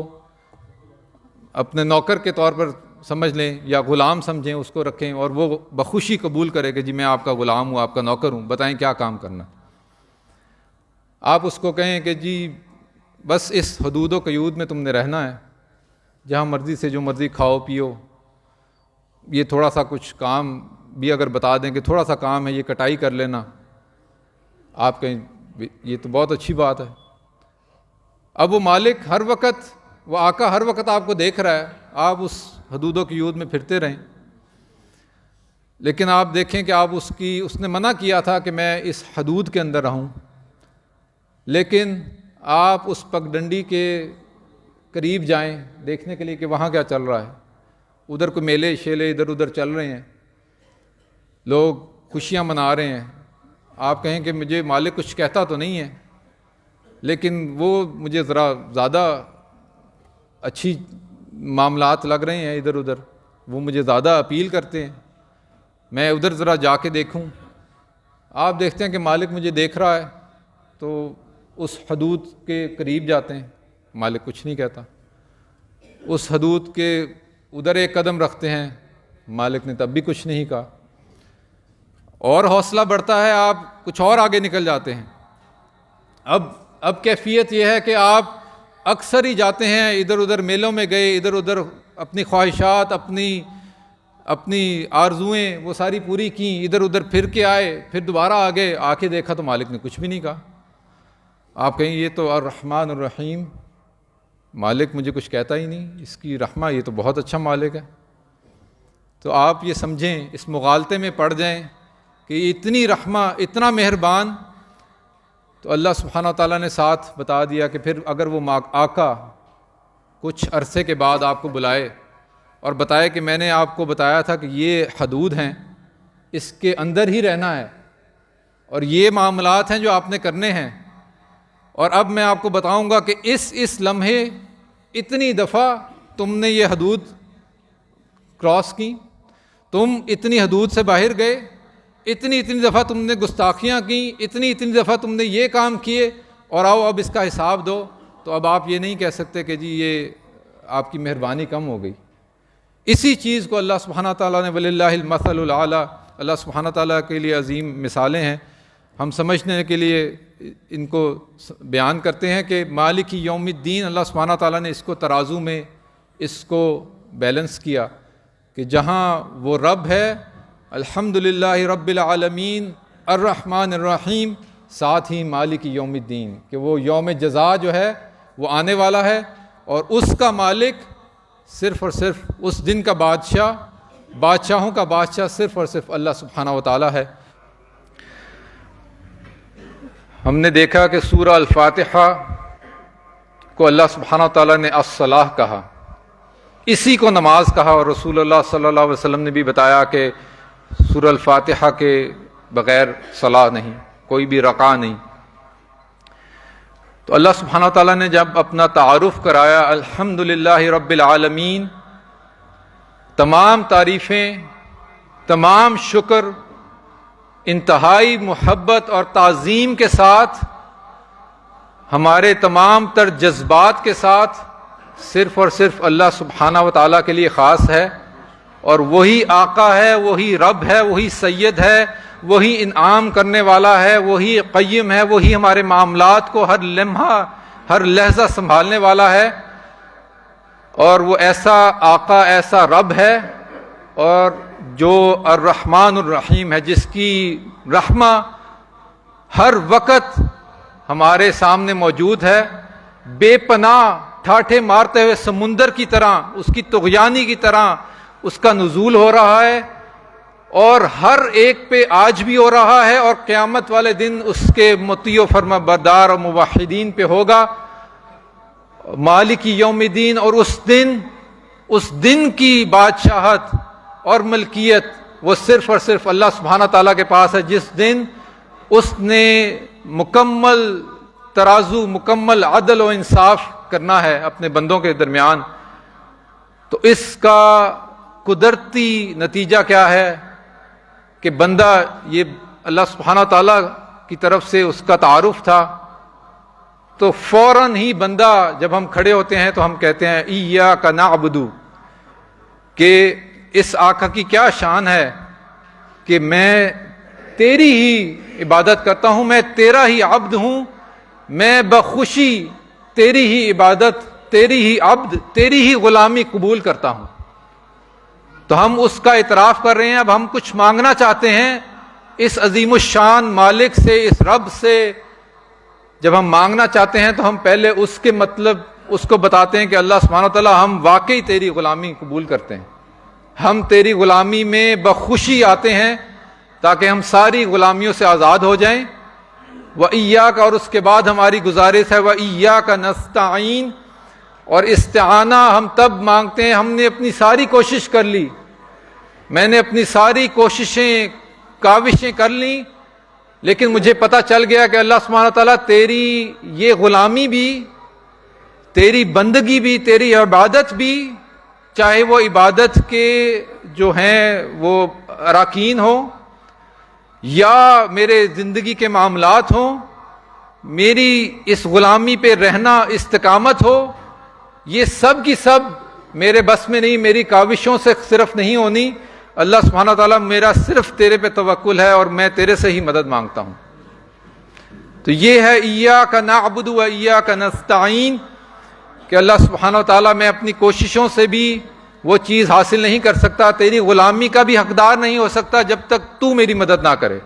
اپنے نوکر کے طور پر سمجھ لیں یا غلام سمجھیں، اس کو رکھیں اور وہ بخوشی قبول کرے کہ جی میں آپ کا غلام ہوں، آپ کا نوکر ہوں، بتائیں کیا کام کرنا۔ آپ اس کو کہیں کہ جی بس اس حدود و قیود میں تم نے رہنا ہے، جہاں مرضی سے جو مرضی کھاؤ پیو، یہ تھوڑا سا کچھ کام بھی اگر بتا دیں کہ تھوڑا سا کام ہے، یہ کٹائی کر لینا، آپ کہیں یہ تو بہت اچھی بات ہے۔ اب وہ مالک ہر وقت، وہ آقا ہر وقت آپ کو دیکھ رہا ہے، آپ اس حدود و قیود میں پھرتے رہیں، لیکن آپ دیکھیں کہ آپ اس نے منع کیا تھا کہ میں اس حدود کے اندر رہوں، لیکن آپ اس پگڈنڈی کے قریب جائیں دیکھنے کے لیے کہ وہاں کیا چل رہا ہے، ادھر کو میلے شیلے ادھر ادھر چل رہے ہیں، لوگ خوشیاں منا رہے ہیں، آپ کہیں کہ مجھے مالک کچھ کہتا تو نہیں ہے، لیکن وہ مجھے ذرا زیادہ اچھی معاملات لگ رہے ہیں، ادھر ادھر وہ مجھے زیادہ اپیل کرتے ہیں، میں ادھر ذرا جا کے دیکھوں۔ آپ دیکھتے ہیں کہ مالک مجھے دیکھ رہا ہے تو اس حدود کے قریب جاتے ہیں، مالک کچھ نہیں کہتا، اس حدود کے ادھر ایک قدم رکھتے ہیں، مالک نے تب بھی کچھ نہیں کہا، اور حوصلہ بڑھتا ہے، آپ کچھ اور آگے نکل جاتے ہیں۔ اب کیفیت یہ ہے کہ آپ اکثر ہی جاتے ہیں ادھر ادھر، میلوں میں گئے، ادھر ادھر اپنی خواہشات، اپنی آرزوئیں وہ ساری پوری کیں، ادھر ادھر پھر کے آئے، پھر دوبارہ آگے آ کے دیکھا تو مالک نے کچھ بھی نہیں کہا۔ آپ کہیں یہ تو الرحمن الرحیم، مالک مجھے کچھ کہتا ہی نہیں، اس کی رحمہ، یہ تو بہت اچھا مالک ہے، تو آپ یہ سمجھیں، اس مغالطے میں پڑ جائیں کہ اتنی رحمہ، اتنا مہربان. تو اللہ سبحانہ و تعالیٰ نے ساتھ بتا دیا کہ پھر اگر وہ آقا کچھ عرصے کے بعد آپ کو بلائے اور بتائے کہ میں نے آپ کو بتایا تھا کہ یہ حدود ہیں، اس کے اندر ہی رہنا ہے اور یہ معاملات ہیں جو آپ نے کرنے ہیں، اور اب میں آپ کو بتاؤں گا کہ اس لمحے اتنی دفعہ تم نے یہ حدود کراس کی، تم اتنی حدود سے باہر گئے، اتنی دفعہ تم نے گستاخیاں کی، اتنی دفعہ تم نے یہ کام کیے، اور آؤ اب اس کا حساب دو. تو اب آپ یہ نہیں کہہ سکتے کہ جی یہ آپ کی مہربانی کم ہو گئی. اسی چیز کو اللہ سبحانہ تعالیٰ نے وَلِلَّهِ الْمَثَلُ الْأَعْلَىٰ، اللہ سبحانہ تعالیٰ کے لیے عظیم مثالیں ہیں. ہم سمجھنے کے لیے ان کو بیان کرتے ہیں کہ مالک یوم الدین، اللہ سبحانہ تعالیٰ نے اس کو ترازو میں اس کو بیلنس کیا کہ جہاں وہ رب ہے الحمدللہ رب العالمین الرحمن الرحیم، ساتھ ہی مالک یوم الدین، کہ وہ یوم جزا جو ہے وہ آنے والا ہے، اور اس کا مالک صرف اور صرف اس دن کا بادشاہ، بادشاہوں کا بادشاہ صرف اور صرف اللہ سبحانہ و تعالیٰ ہے. ہم نے دیکھا کہ سورہ الفاتحہ کو اللہ سبحانہ و تعالیٰ نے الصلاۃ کہا، اسی کو نماز کہا، اور رسول اللہ صلی اللہ علیہ وسلم نے بھی بتایا کہ سورہ الفاتحہ کے بغیر صلاۃ نہیں، کوئی بھی رکعہ نہیں. تو اللہ سبحانہ و تعالیٰ نے جب اپنا تعارف کرایا الحمدللہ رب العالمین، تمام تعریفیں، تمام شکر انتہائی محبت اور تعظیم کے ساتھ، ہمارے تمام تر جذبات کے ساتھ صرف اور صرف اللہ سبحانہ و تعالیٰ کے لیے خاص ہے، اور وہی آقا ہے، وہی رب ہے، وہی سید ہے، وہی انعام کرنے والا ہے، وہی قیم ہے، وہی ہمارے معاملات کو ہر لمحہ ہر لحظہ سنبھالنے والا ہے. اور وہ ایسا آقا، ایسا رب ہے، اور جو الرحمن الرحیم ہے، جس کی رحمہ ہر وقت ہمارے سامنے موجود ہے، بے پناہ ٹھاٹھے مارتے ہوئے سمندر کی طرح، اس کی طغیانی کی طرح اس کا نزول ہو رہا ہے، اور ہر ایک پہ آج بھی ہو رہا ہے، اور قیامت والے دن اس کے مطیع و فرما بردار اور موحدین پہ ہوگا. مالک یوم الدین، اور اس دن کی بادشاہت اور ملکیت وہ صرف اور صرف اللہ سبحانہ تعالیٰ کے پاس ہے، جس دن اس نے مکمل ترازو، مکمل عدل و انصاف کرنا ہے اپنے بندوں کے درمیان. تو اس کا قدرتی نتیجہ کیا ہے کہ بندہ، یہ اللہ سبحانہ تعالیٰ کی طرف سے اس کا تعارف تھا، تو فوراً ہی بندہ جب ہم کھڑے ہوتے ہیں تو ہم کہتے ہیں ایاک نعبد، کہ اس آقا کی کیا شان ہے کہ میں تیری ہی عبادت کرتا ہوں، میں تیرا ہی عبد ہوں، میں بخوشی تیری ہی عبادت، تیری ہی عبد، تیری ہی غلامی قبول کرتا ہوں. تو ہم اس کا اعتراف کر رہے ہیں. اب ہم کچھ مانگنا چاہتے ہیں اس عظیم الشان مالک سے، اس رب سے. جب ہم مانگنا چاہتے ہیں تو ہم پہلے اس کے مطلب اس کو بتاتے ہیں کہ اللہ سبحانہ وتعالی ہم واقعی تیری غلامی قبول کرتے ہیں، ہم تیری غلامی میں بخوشی آتے ہیں تاکہ ہم ساری غلامیوں سے آزاد ہو جائیں. وَإِيَّاكَ، اور اس کے بعد ہماری گزارش ہے وَإِيَّاكَ نَسْتَعِينُ، اور استعانہ ہم تب مانگتے ہیں ہم نے اپنی ساری کوشش کر لی، میں نے اپنی ساری کوششیں کاوشیں کر لیں، لیکن مجھے پتہ چل گیا کہ اللہ سبحانہ تعالیٰ تیری یہ غلامی بھی، تیری بندگی بھی، تیری عبادت بھی، چاہے وہ عبادت کے جو ہیں وہ اراکین ہوں یا میرے زندگی کے معاملات ہوں، میری اس غلامی پہ رہنا استقامت ہو، یہ سب کی سب میرے بس میں نہیں، میری کاوشوں سے صرف نہیں ہونی. اللہ سبحانہ تعالیٰ میرا صرف تیرے پہ توکل ہے اور میں تیرے سے ہی مدد مانگتا ہوں. تو یہ ہے ایاک نعبد و ایاک نستعین، کہ اللہ سبحانہ تعالیٰ میں اپنی کوششوں سے بھی وہ چیز حاصل نہیں کر سکتا، تیری غلامی کا بھی حقدار نہیں ہو سکتا جب تک تو میری مدد نہ کرے.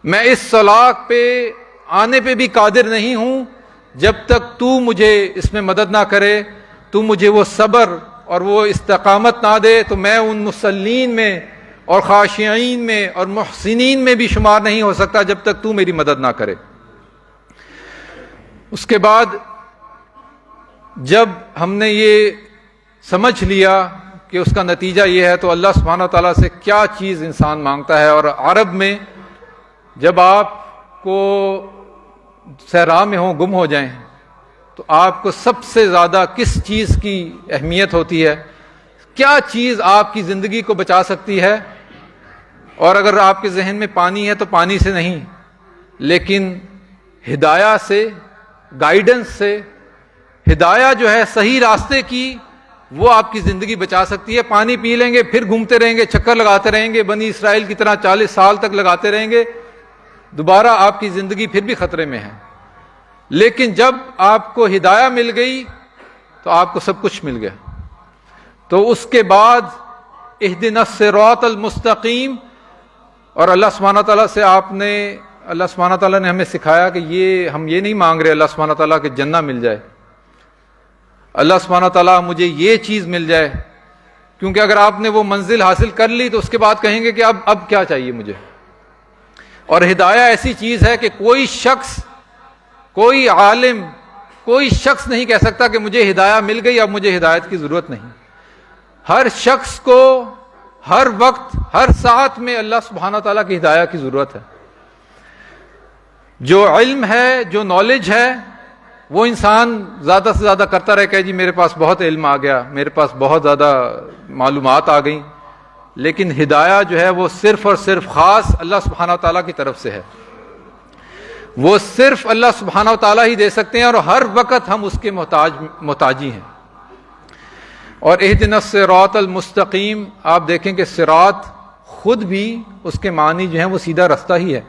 میں اس صلاح پہ آنے پہ بھی قادر نہیں ہوں جب تک تو مجھے اس میں مدد نہ کرے، تو مجھے وہ صبر اور وہ استقامت نہ دے تو میں ان مصلین میں اور خاشعین میں اور محسنین میں بھی شمار نہیں ہو سکتا جب تک تو میری مدد نہ کرے۔ اس کے بعد جب ہم نے یہ سمجھ لیا کہ اس کا نتیجہ یہ ہے تو اللہ سبحانہ و تعالیٰ سے کیا چیز انسان مانگتا ہے۔ اور عرب میں جب آپ کو صحرا میں ہوں، گم ہو جائیں، تو آپ کو سب سے زیادہ کس چیز کی اہمیت ہوتی ہے؟ کیا چیز آپ کی زندگی کو بچا سکتی ہے؟ اور اگر آپ کے ذہن میں پانی ہے تو پانی سے نہیں، لیکن ہدایہ سے، گائیڈنس سے، ہدایہ جو ہے صحیح راستے کی، وہ آپ کی زندگی بچا سکتی ہے۔ پانی پی لیں گے پھر گھومتے رہیں گے، چکر لگاتے رہیں گے، بنی اسرائیل کی طرح 40 سال تک لگاتے رہیں گے، دوبارہ آپ کی زندگی پھر بھی خطرے میں ہے۔ لیکن جب آپ کو ہدایہ مل گئی تو آپ کو سب کچھ مل گیا۔ تو اس کے بعد اہدنا الصراط المستقیم، اور اللہ سبحانہ تعالیٰ سے اللہ سبحانہ تعالیٰ نے ہمیں سکھایا کہ ہم یہ نہیں مانگ رہے اللہ سبحانہ تعالیٰ کہ جنہ مل جائے، اللہ سبحانہ تعالیٰ مجھے یہ چیز مل جائے، کیونکہ اگر آپ نے وہ منزل حاصل کر لی تو اس کے بعد کہیں گے کہ اب کیا چاہیے مجھے۔ اور ہدایہ ایسی چیز ہے کہ کوئی شخص، کوئی عالم، کوئی شخص نہیں کہہ سکتا کہ مجھے ہدایہ مل گئی، اب مجھے ہدایت کی ضرورت نہیں۔ ہر شخص کو ہر وقت، ہر ساعت میں اللہ سبحانہ تعالیٰ کی ہدایہ کی ضرورت ہے۔ جو علم ہے، جو نالج ہے، وہ انسان زیادہ سے زیادہ کرتا رہے کہ جی میرے پاس بہت علم آ گیا، میرے پاس بہت زیادہ معلومات آ گئیں، لیکن ہدایہ جو ہے وہ صرف اور صرف خاص اللہ سبحانہ تعالیٰ کی طرف سے ہے۔ وہ صرف اللہ سبحانہ تعالیٰ ہی دے سکتے ہیں، اور ہر وقت ہم اس کے محتاجی ہیں۔ اور اہدنا الصراط المستقیم، آپ دیکھیں کہ صراط خود بھی اس کے معنی جو ہیں وہ سیدھا رستہ ہی ہے،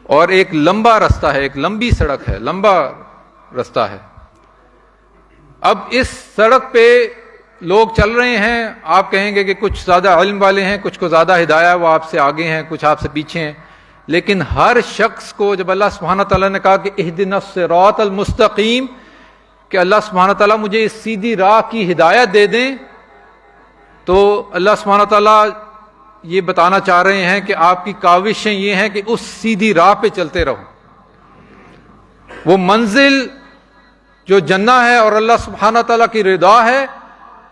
اور ایک لمبا رستہ ہے، ایک لمبی سڑک ہے، لمبا رستہ ہے۔ اب اس سڑک پہ لوگ چل رہے ہیں، آپ کہیں گے کہ کچھ زیادہ علم والے ہیں، کچھ کو زیادہ ہدایہ، وہ آپ سے آگے ہیں، کچھ آپ سے پیچھے ہیں، لیکن ہر شخص کو جب اللہ سبحانہ تعالیٰ نے کہا کہ اہدنا الصراط المستقیم، کہ اللہ سبحانہ تعالیٰ مجھے اس سیدھی راہ کی ہدایت دے دیں، تو اللہ سبحانہ تعالیٰ یہ بتانا چاہ رہے ہیں کہ آپ کی کاوشیں یہ ہیں کہ اس سیدھی راہ پہ چلتے رہو۔ وہ منزل جو جنہ ہے اور اللہ سبحانہ تعالیٰ کی رضا ہے،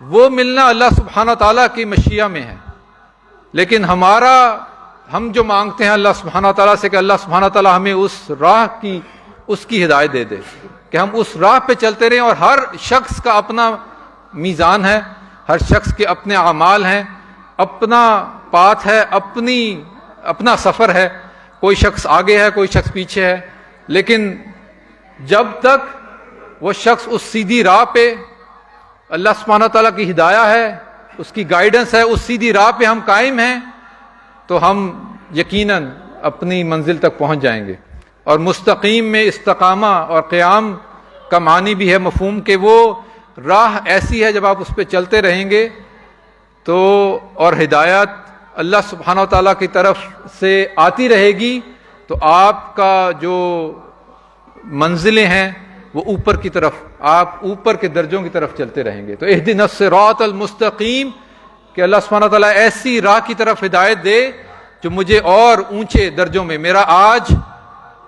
وہ ملنا اللہ سبحانہ تعالیٰ کی مشیہ میں ہے۔ لیکن ہم جو مانگتے ہیں اللہ سبحانہ تعالیٰ سے کہ اللہ سبحانہ تعالیٰ ہمیں اس راہ کی، اس کی ہدایت دے دے، کہ ہم اس راہ پہ چلتے رہیں۔ اور ہر شخص کا اپنا میزان ہے، ہر شخص کے اپنے اعمال ہیں، اپنا پاتھ ہے، اپنا سفر ہے، کوئی شخص آگے ہے، کوئی شخص پیچھے ہے، لیکن جب تک وہ شخص اس سیدھی راہ پہ، اللہ سبحانہ تعالیٰ کی ہدایہ ہے، اس کی گائیڈنس ہے، اس سیدھی راہ پہ ہم قائم ہیں، تو ہم یقیناً اپنی منزل تک پہنچ جائیں گے۔ اور مستقیم میں استقامہ اور قیام کا معنی بھی ہے، مفہوم کہ وہ راہ ایسی ہے جب آپ اس پہ چلتے رہیں گے تو، اور ہدایت اللہ سبحانہ تعالیٰ کی طرف سے آتی رہے گی، تو آپ کا جو منزلیں ہیں وہ اوپر کی طرف، آپ اوپر کے درجوں کی طرف چلتے رہیں گے۔ تو اہدنا الصراط المستقیم، کہ اللہ سبحانہ تعالیٰ ایسی راہ کی طرف ہدایت دے جو مجھے اور اونچے درجوں میں، میرا آج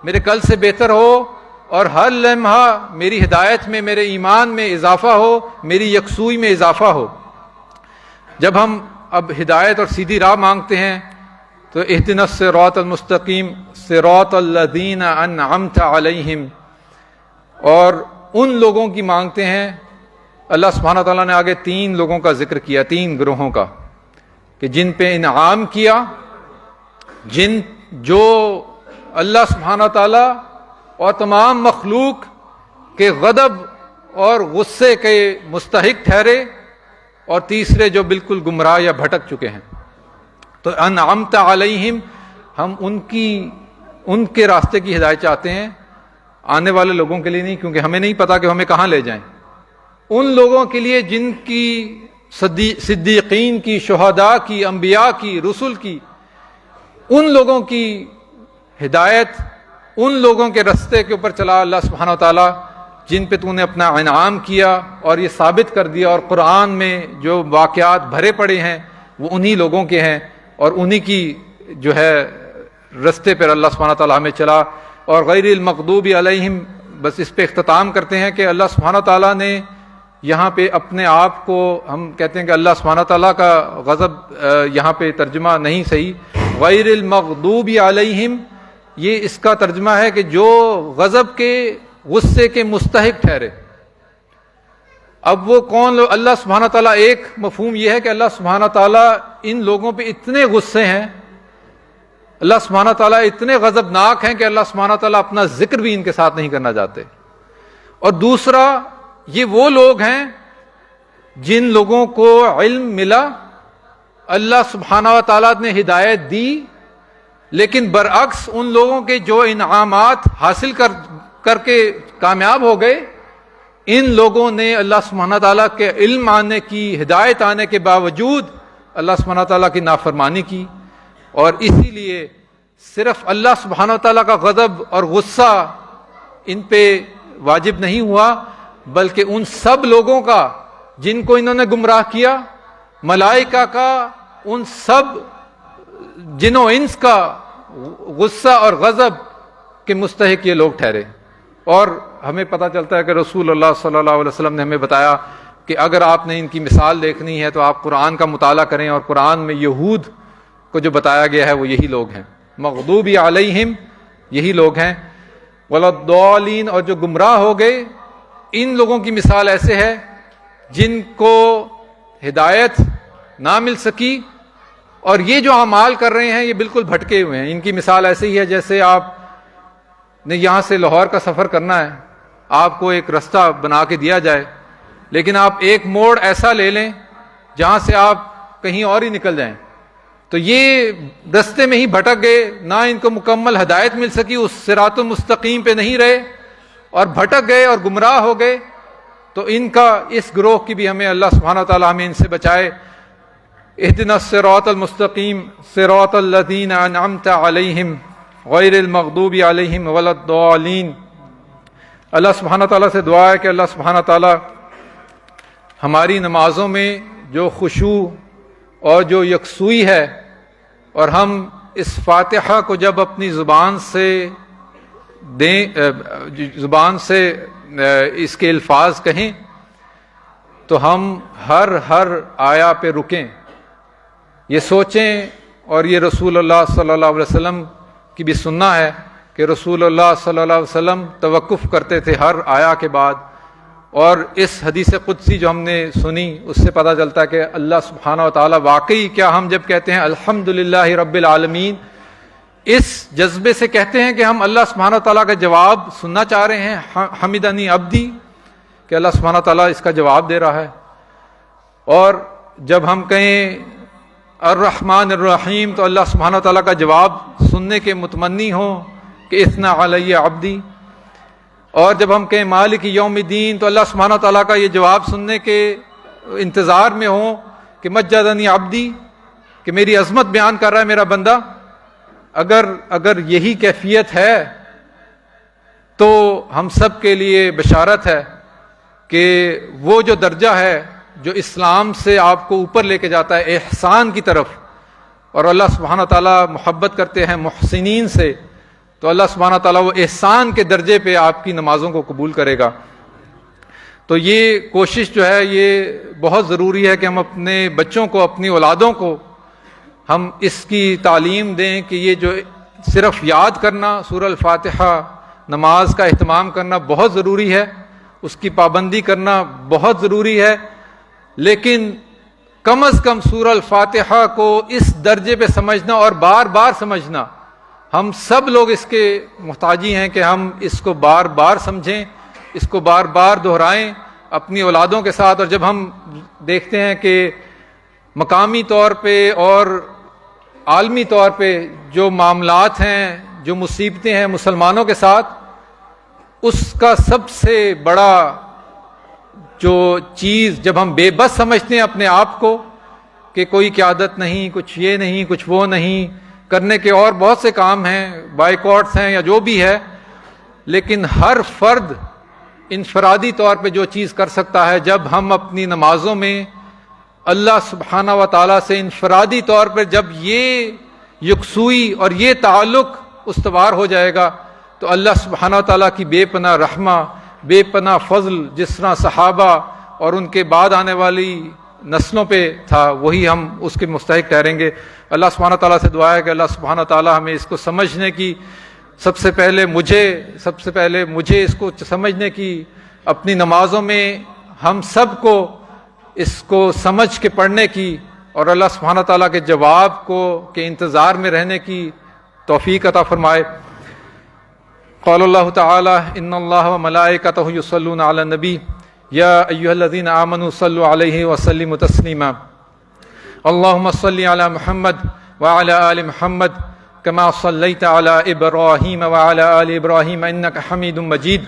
میرے کل سے بہتر ہو، اور ہر لمحہ میری ہدایت میں، میرے ایمان میں اضافہ ہو، میری یکسوئی میں اضافہ ہو۔ جب ہم اب ہدایت اور سیدھی راہ مانگتے ہیں تو اہدنا الصراط المستقیم صراط الذین انعمت علیہم، اور ان لوگوں کی مانگتے ہیں۔ اللہ سبحانہ تعالیٰ نے آگے 3 لوگوں کا ذکر کیا، 3 گروہوں کا، کہ جن پہ انعام کیا، جو اللہ سبحانہ تعالیٰ اور تمام مخلوق کے غضب اور غصے کے مستحق ٹھہرے، اور تیسرے جو بالکل گمراہ یا بھٹک چکے ہیں۔ تو انعمت علیہم، ہم ان کے راستے کی ہدایت چاہتے ہیں، آنے والے لوگوں کے لیے نہیں، کیونکہ ہمیں نہیں پتا کہ ہمیں کہاں لے جائیں۔ ان لوگوں کے لیے جن کی صدیقین کی، شہداء کی، انبیاء کی، رسل کی، ان لوگوں کی ہدایت، ان لوگوں کے رستے کے اوپر چلا اللہ سبحانہ وتعالیٰ، جن پہ تو نے اپنا انعام کیا اور یہ ثابت کر دیا، اور قرآن میں جو واقعات بھرے پڑے ہیں وہ انہی لوگوں کے ہیں، اور انہی کی جو ہے رستے پر اللہ سبحانہ تعالیٰ ہمیں چلا۔ اور غیر المغضوب علیہم، بس اس پہ اختتام کرتے ہیں کہ اللہ سبحانہ تعالیٰ نے یہاں پہ اپنے آپ کو، ہم کہتے ہیں کہ اللہ سبحانہ تعالیٰ کا غضب یہاں پہ ترجمہ نہیں صحیح، غیر المغضوب علیہم یہ اس کا ترجمہ ہے کہ جو غضب کے، غصے کے مستحق ٹھہرے۔ اب وہ کون لوگ؟ اللہ سبحانہ تعالیٰ، ایک مفہوم یہ ہے کہ اللہ سبحانہ تعالیٰ ان لوگوں پہ اتنے غصے ہیں، اللہ سبحانہ تعالیٰ اتنے غضبناک ہیں کہ اللہ سبحانہ تعالیٰ اپنا ذکر بھی ان کے ساتھ نہیں کرنا چاہتے۔ اور دوسرا، یہ وہ لوگ ہیں جن لوگوں کو علم ملا، اللہ سبحانہ تعالیٰ نے ہدایت دی، لیکن برعکس ان لوگوں کے جو انعامات حاصل کر کے کامیاب ہو گئے، ان لوگوں نے اللہ سبحانہ تعالیٰ کے علم آنے کی، ہدایت آنے کے باوجود اللہ سبحانہ تعالیٰ کی نافرمانی کی۔ اور اسی لیے صرف اللہ سبحانہ تعالیٰ کا غضب اور غصہ ان پہ واجب نہیں ہوا، بلکہ ان سب لوگوں کا جن کو انہوں نے گمراہ کیا، ملائکہ کا، ان سب جن و انس کا غصہ اور غضب کے مستحق یہ لوگ ٹھہرے۔ اور ہمیں پتہ چلتا ہے کہ رسول اللہ صلی اللہ علیہ وسلم نے ہمیں بتایا کہ اگر آپ نے ان کی مثال دیکھنی ہے تو آپ قرآن کا مطالعہ کریں، اور قرآن میں یہود کو جو بتایا گیا ہے وہ یہی لوگ ہیں، مغضوب علیہم یہی لوگ ہیں، ولضالین اور جو گمراہ ہو گئے، ان لوگوں کی مثال ایسے ہے جن کو ہدایت نہ مل سکی، اور یہ جو اعمال کر رہے ہیں یہ بالکل بھٹکے ہوئے ہیں۔ ان کی مثال ایسے ہی ہے جیسے آپ نے یہاں سے لاہور کا سفر کرنا ہے، آپ کو ایک رستہ بنا کے دیا جائے، لیکن آپ ایک موڑ ایسا لے لیں جہاں سے آپ کہیں اور ہی نکل جائیں، تو یہ رستے میں ہی بھٹک گئے، نہ ان کو مکمل ہدایت مل سکی، اس صراط المستقیم پہ نہیں رہے اور بھٹک گئے اور گمراہ ہو گئے۔ تو ان کا، اس گروہ کی بھی ہمیں اللہ سبحانہ وتعالی ہمیں ان سے بچائے۔ اہدنا الصراط المستقیم صراط الذین انعمت علیہم غیر المغضوب علیہم ولا الضالین۔ اللہ سبحانہ تعالیٰ سے دعا ہے کہ اللہ سبحانہ تعالیٰ ہماری نمازوں میں جو خشوع اور جو یکسوئی ہے، اور ہم اس فاتحہ کو جب اپنی زبان سے اس کے الفاظ کہیں تو ہم ہر آیا پہ رکیں، یہ سوچیں، اور یہ رسول اللہ صلی اللہ علیہ وسلم کی بھی سننا ہے کہ رسول اللہ صلی اللہ علیہ وسلم توقف کرتے تھے ہر آیا کے بعد۔ اور اس حدیث قدسی جو ہم نے سنی اس سے پتہ چلتا ہے کہ اللہ سبحانہ و تعالیٰ واقعی، کیا ہم جب کہتے ہیں الحمدللہ رب العالمین، اس جذبے سے کہتے ہیں کہ ہم اللہ سبحانہ و تعالیٰ کا جواب سننا چاہ رہے ہیں، حمدنی عبدی، کہ اللہ سبحانہ و تعالیٰ اس کا جواب دے رہا ہے۔ اور جب ہم کہیں الرحمن الرحیم تو اللہ سبحانہ و تعالیٰ کا جواب سننے کے متمنی ہوں کہ اثنا علی عبدی۔ اور جب ہم کہیں مالک یوم الدین تو اللہ سبحانہ و تعالیٰ کا یہ جواب سننے کے انتظار میں ہوں کہ مجدنی عبدی، کہ میری عظمت بیان کر رہا ہے میرا بندہ۔ اگر یہی کیفیت ہے تو ہم سب کے لیے بشارت ہے کہ وہ جو درجہ ہے جو اسلام سے آپ کو اوپر لے کے جاتا ہے احسان کی طرف، اور اللہ سبحانہ تعالیٰ محبت کرتے ہیں محسنین سے، تو اللہ سبحانہ تعالیٰ وہ احسان کے درجے پہ آپ کی نمازوں کو قبول کرے گا۔ تو یہ کوشش جو ہے یہ بہت ضروری ہے کہ ہم اپنے بچوں کو، اپنی اولادوں کو ہم اس کی تعلیم دیں کہ یہ جو صرف یاد کرنا سورہ الفاتحہ، نماز کا اہتمام کرنا بہت ضروری ہے، اس کی پابندی کرنا بہت ضروری ہے، لیکن کم از کم سورہ الفاتحہ کو اس درجے پہ سمجھنا اور بار بار سمجھنا، ہم سب لوگ اس کے محتاجی ہیں کہ ہم اس کو بار بار سمجھیں، اس کو بار بار دہرائیں اپنی اولادوں کے ساتھ۔ اور جب ہم دیکھتے ہیں کہ مقامی طور پہ اور عالمی طور پہ جو معاملات ہیں، جو مصیبتیں ہیں مسلمانوں کے ساتھ، اس کا سب سے بڑا جو چیز، جب ہم بے بس سمجھتے ہیں اپنے آپ کو کہ کوئی قیادت نہیں، کچھ یہ نہیں، کچھ وہ نہیں، کرنے کے اور بہت سے کام ہیں، بائیکاٹس ہیں یا جو بھی ہے، لیکن ہر فرد انفرادی طور پہ جو چیز کر سکتا ہے، جب ہم اپنی نمازوں میں اللہ سبحانہ و تعالیٰ سے انفرادی طور پر جب یہ یکسوئی اور یہ تعلق استوار ہو جائے گا، تو اللہ سبحانہ و تعالیٰ کی بے پناہ رحمہ، بے پناہ فضل جس طرح صحابہ اور ان کے بعد آنے والی نسلوں پہ تھا، وہی ہم اس کے مستحق ٹھہریں گے۔ اللہ سبحانہ تعالیٰ سے دعا ہے کہ اللہ سبحانہ تعالیٰ ہمیں اس کو سمجھنے کی، سب سے پہلے مجھے اس کو سمجھنے کی، اپنی نمازوں میں ہم سب کو اس کو سمجھ کے پڑھنے کی، اور اللہ سبحانہ تعالیٰ کے جواب کے انتظار میں رہنے کی توفیق عطا فرمائے۔ قال اللہ تعالی ان اللہ وملائکتہ یصلون علی النبی یا ایھا الذین آمنوا صلوا علیہ وسلموا تسلیما اللہم صل علی محمد وعلی آل محمد کما صلیت علی ابراہیم وعلی آل ابراہیم انک حمید مجید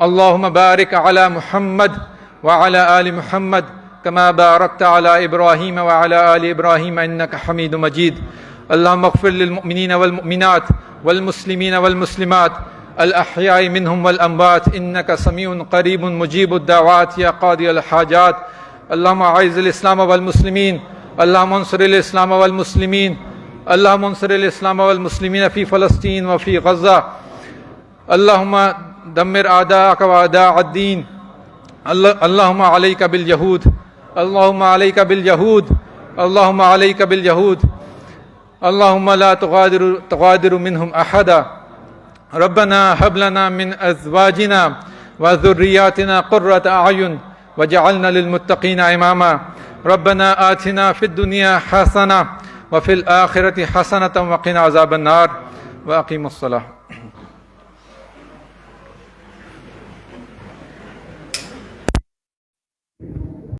اللہم بارک علی محمد وعلی آل محمد کما بارکت علی ابراہیم وعلی آل ابراہیم انک حمید مجید اللہم اغفر للمؤمنین والمؤمنات والمسلمین والمسلمات الاحیاء منہم والاموات انک سمیع قریب مجیب الدعوات یا قاضی الحاجات اللہم اعز الاسلام والمسلمین اللہم انصر الاسلام والمسلمین اللہم انصر الاسلام والمسلمین فی فلسطین وفی غزہ اللہم دمر اعداءک واعداء الدین اللہم علیک بالیہود اللہم علیک بالیہود اللہم علیک بالیہود اللہم لا تغادر منہم احدا ربنا هب لنا من ازواجنا وذرياتنا قرة اعین وجعلنا للمتقین اماما ربنا آتنا في الدنيا حسنة وفي الآخرة حسنة وقنا عذاب النار وأقیموا الصلاة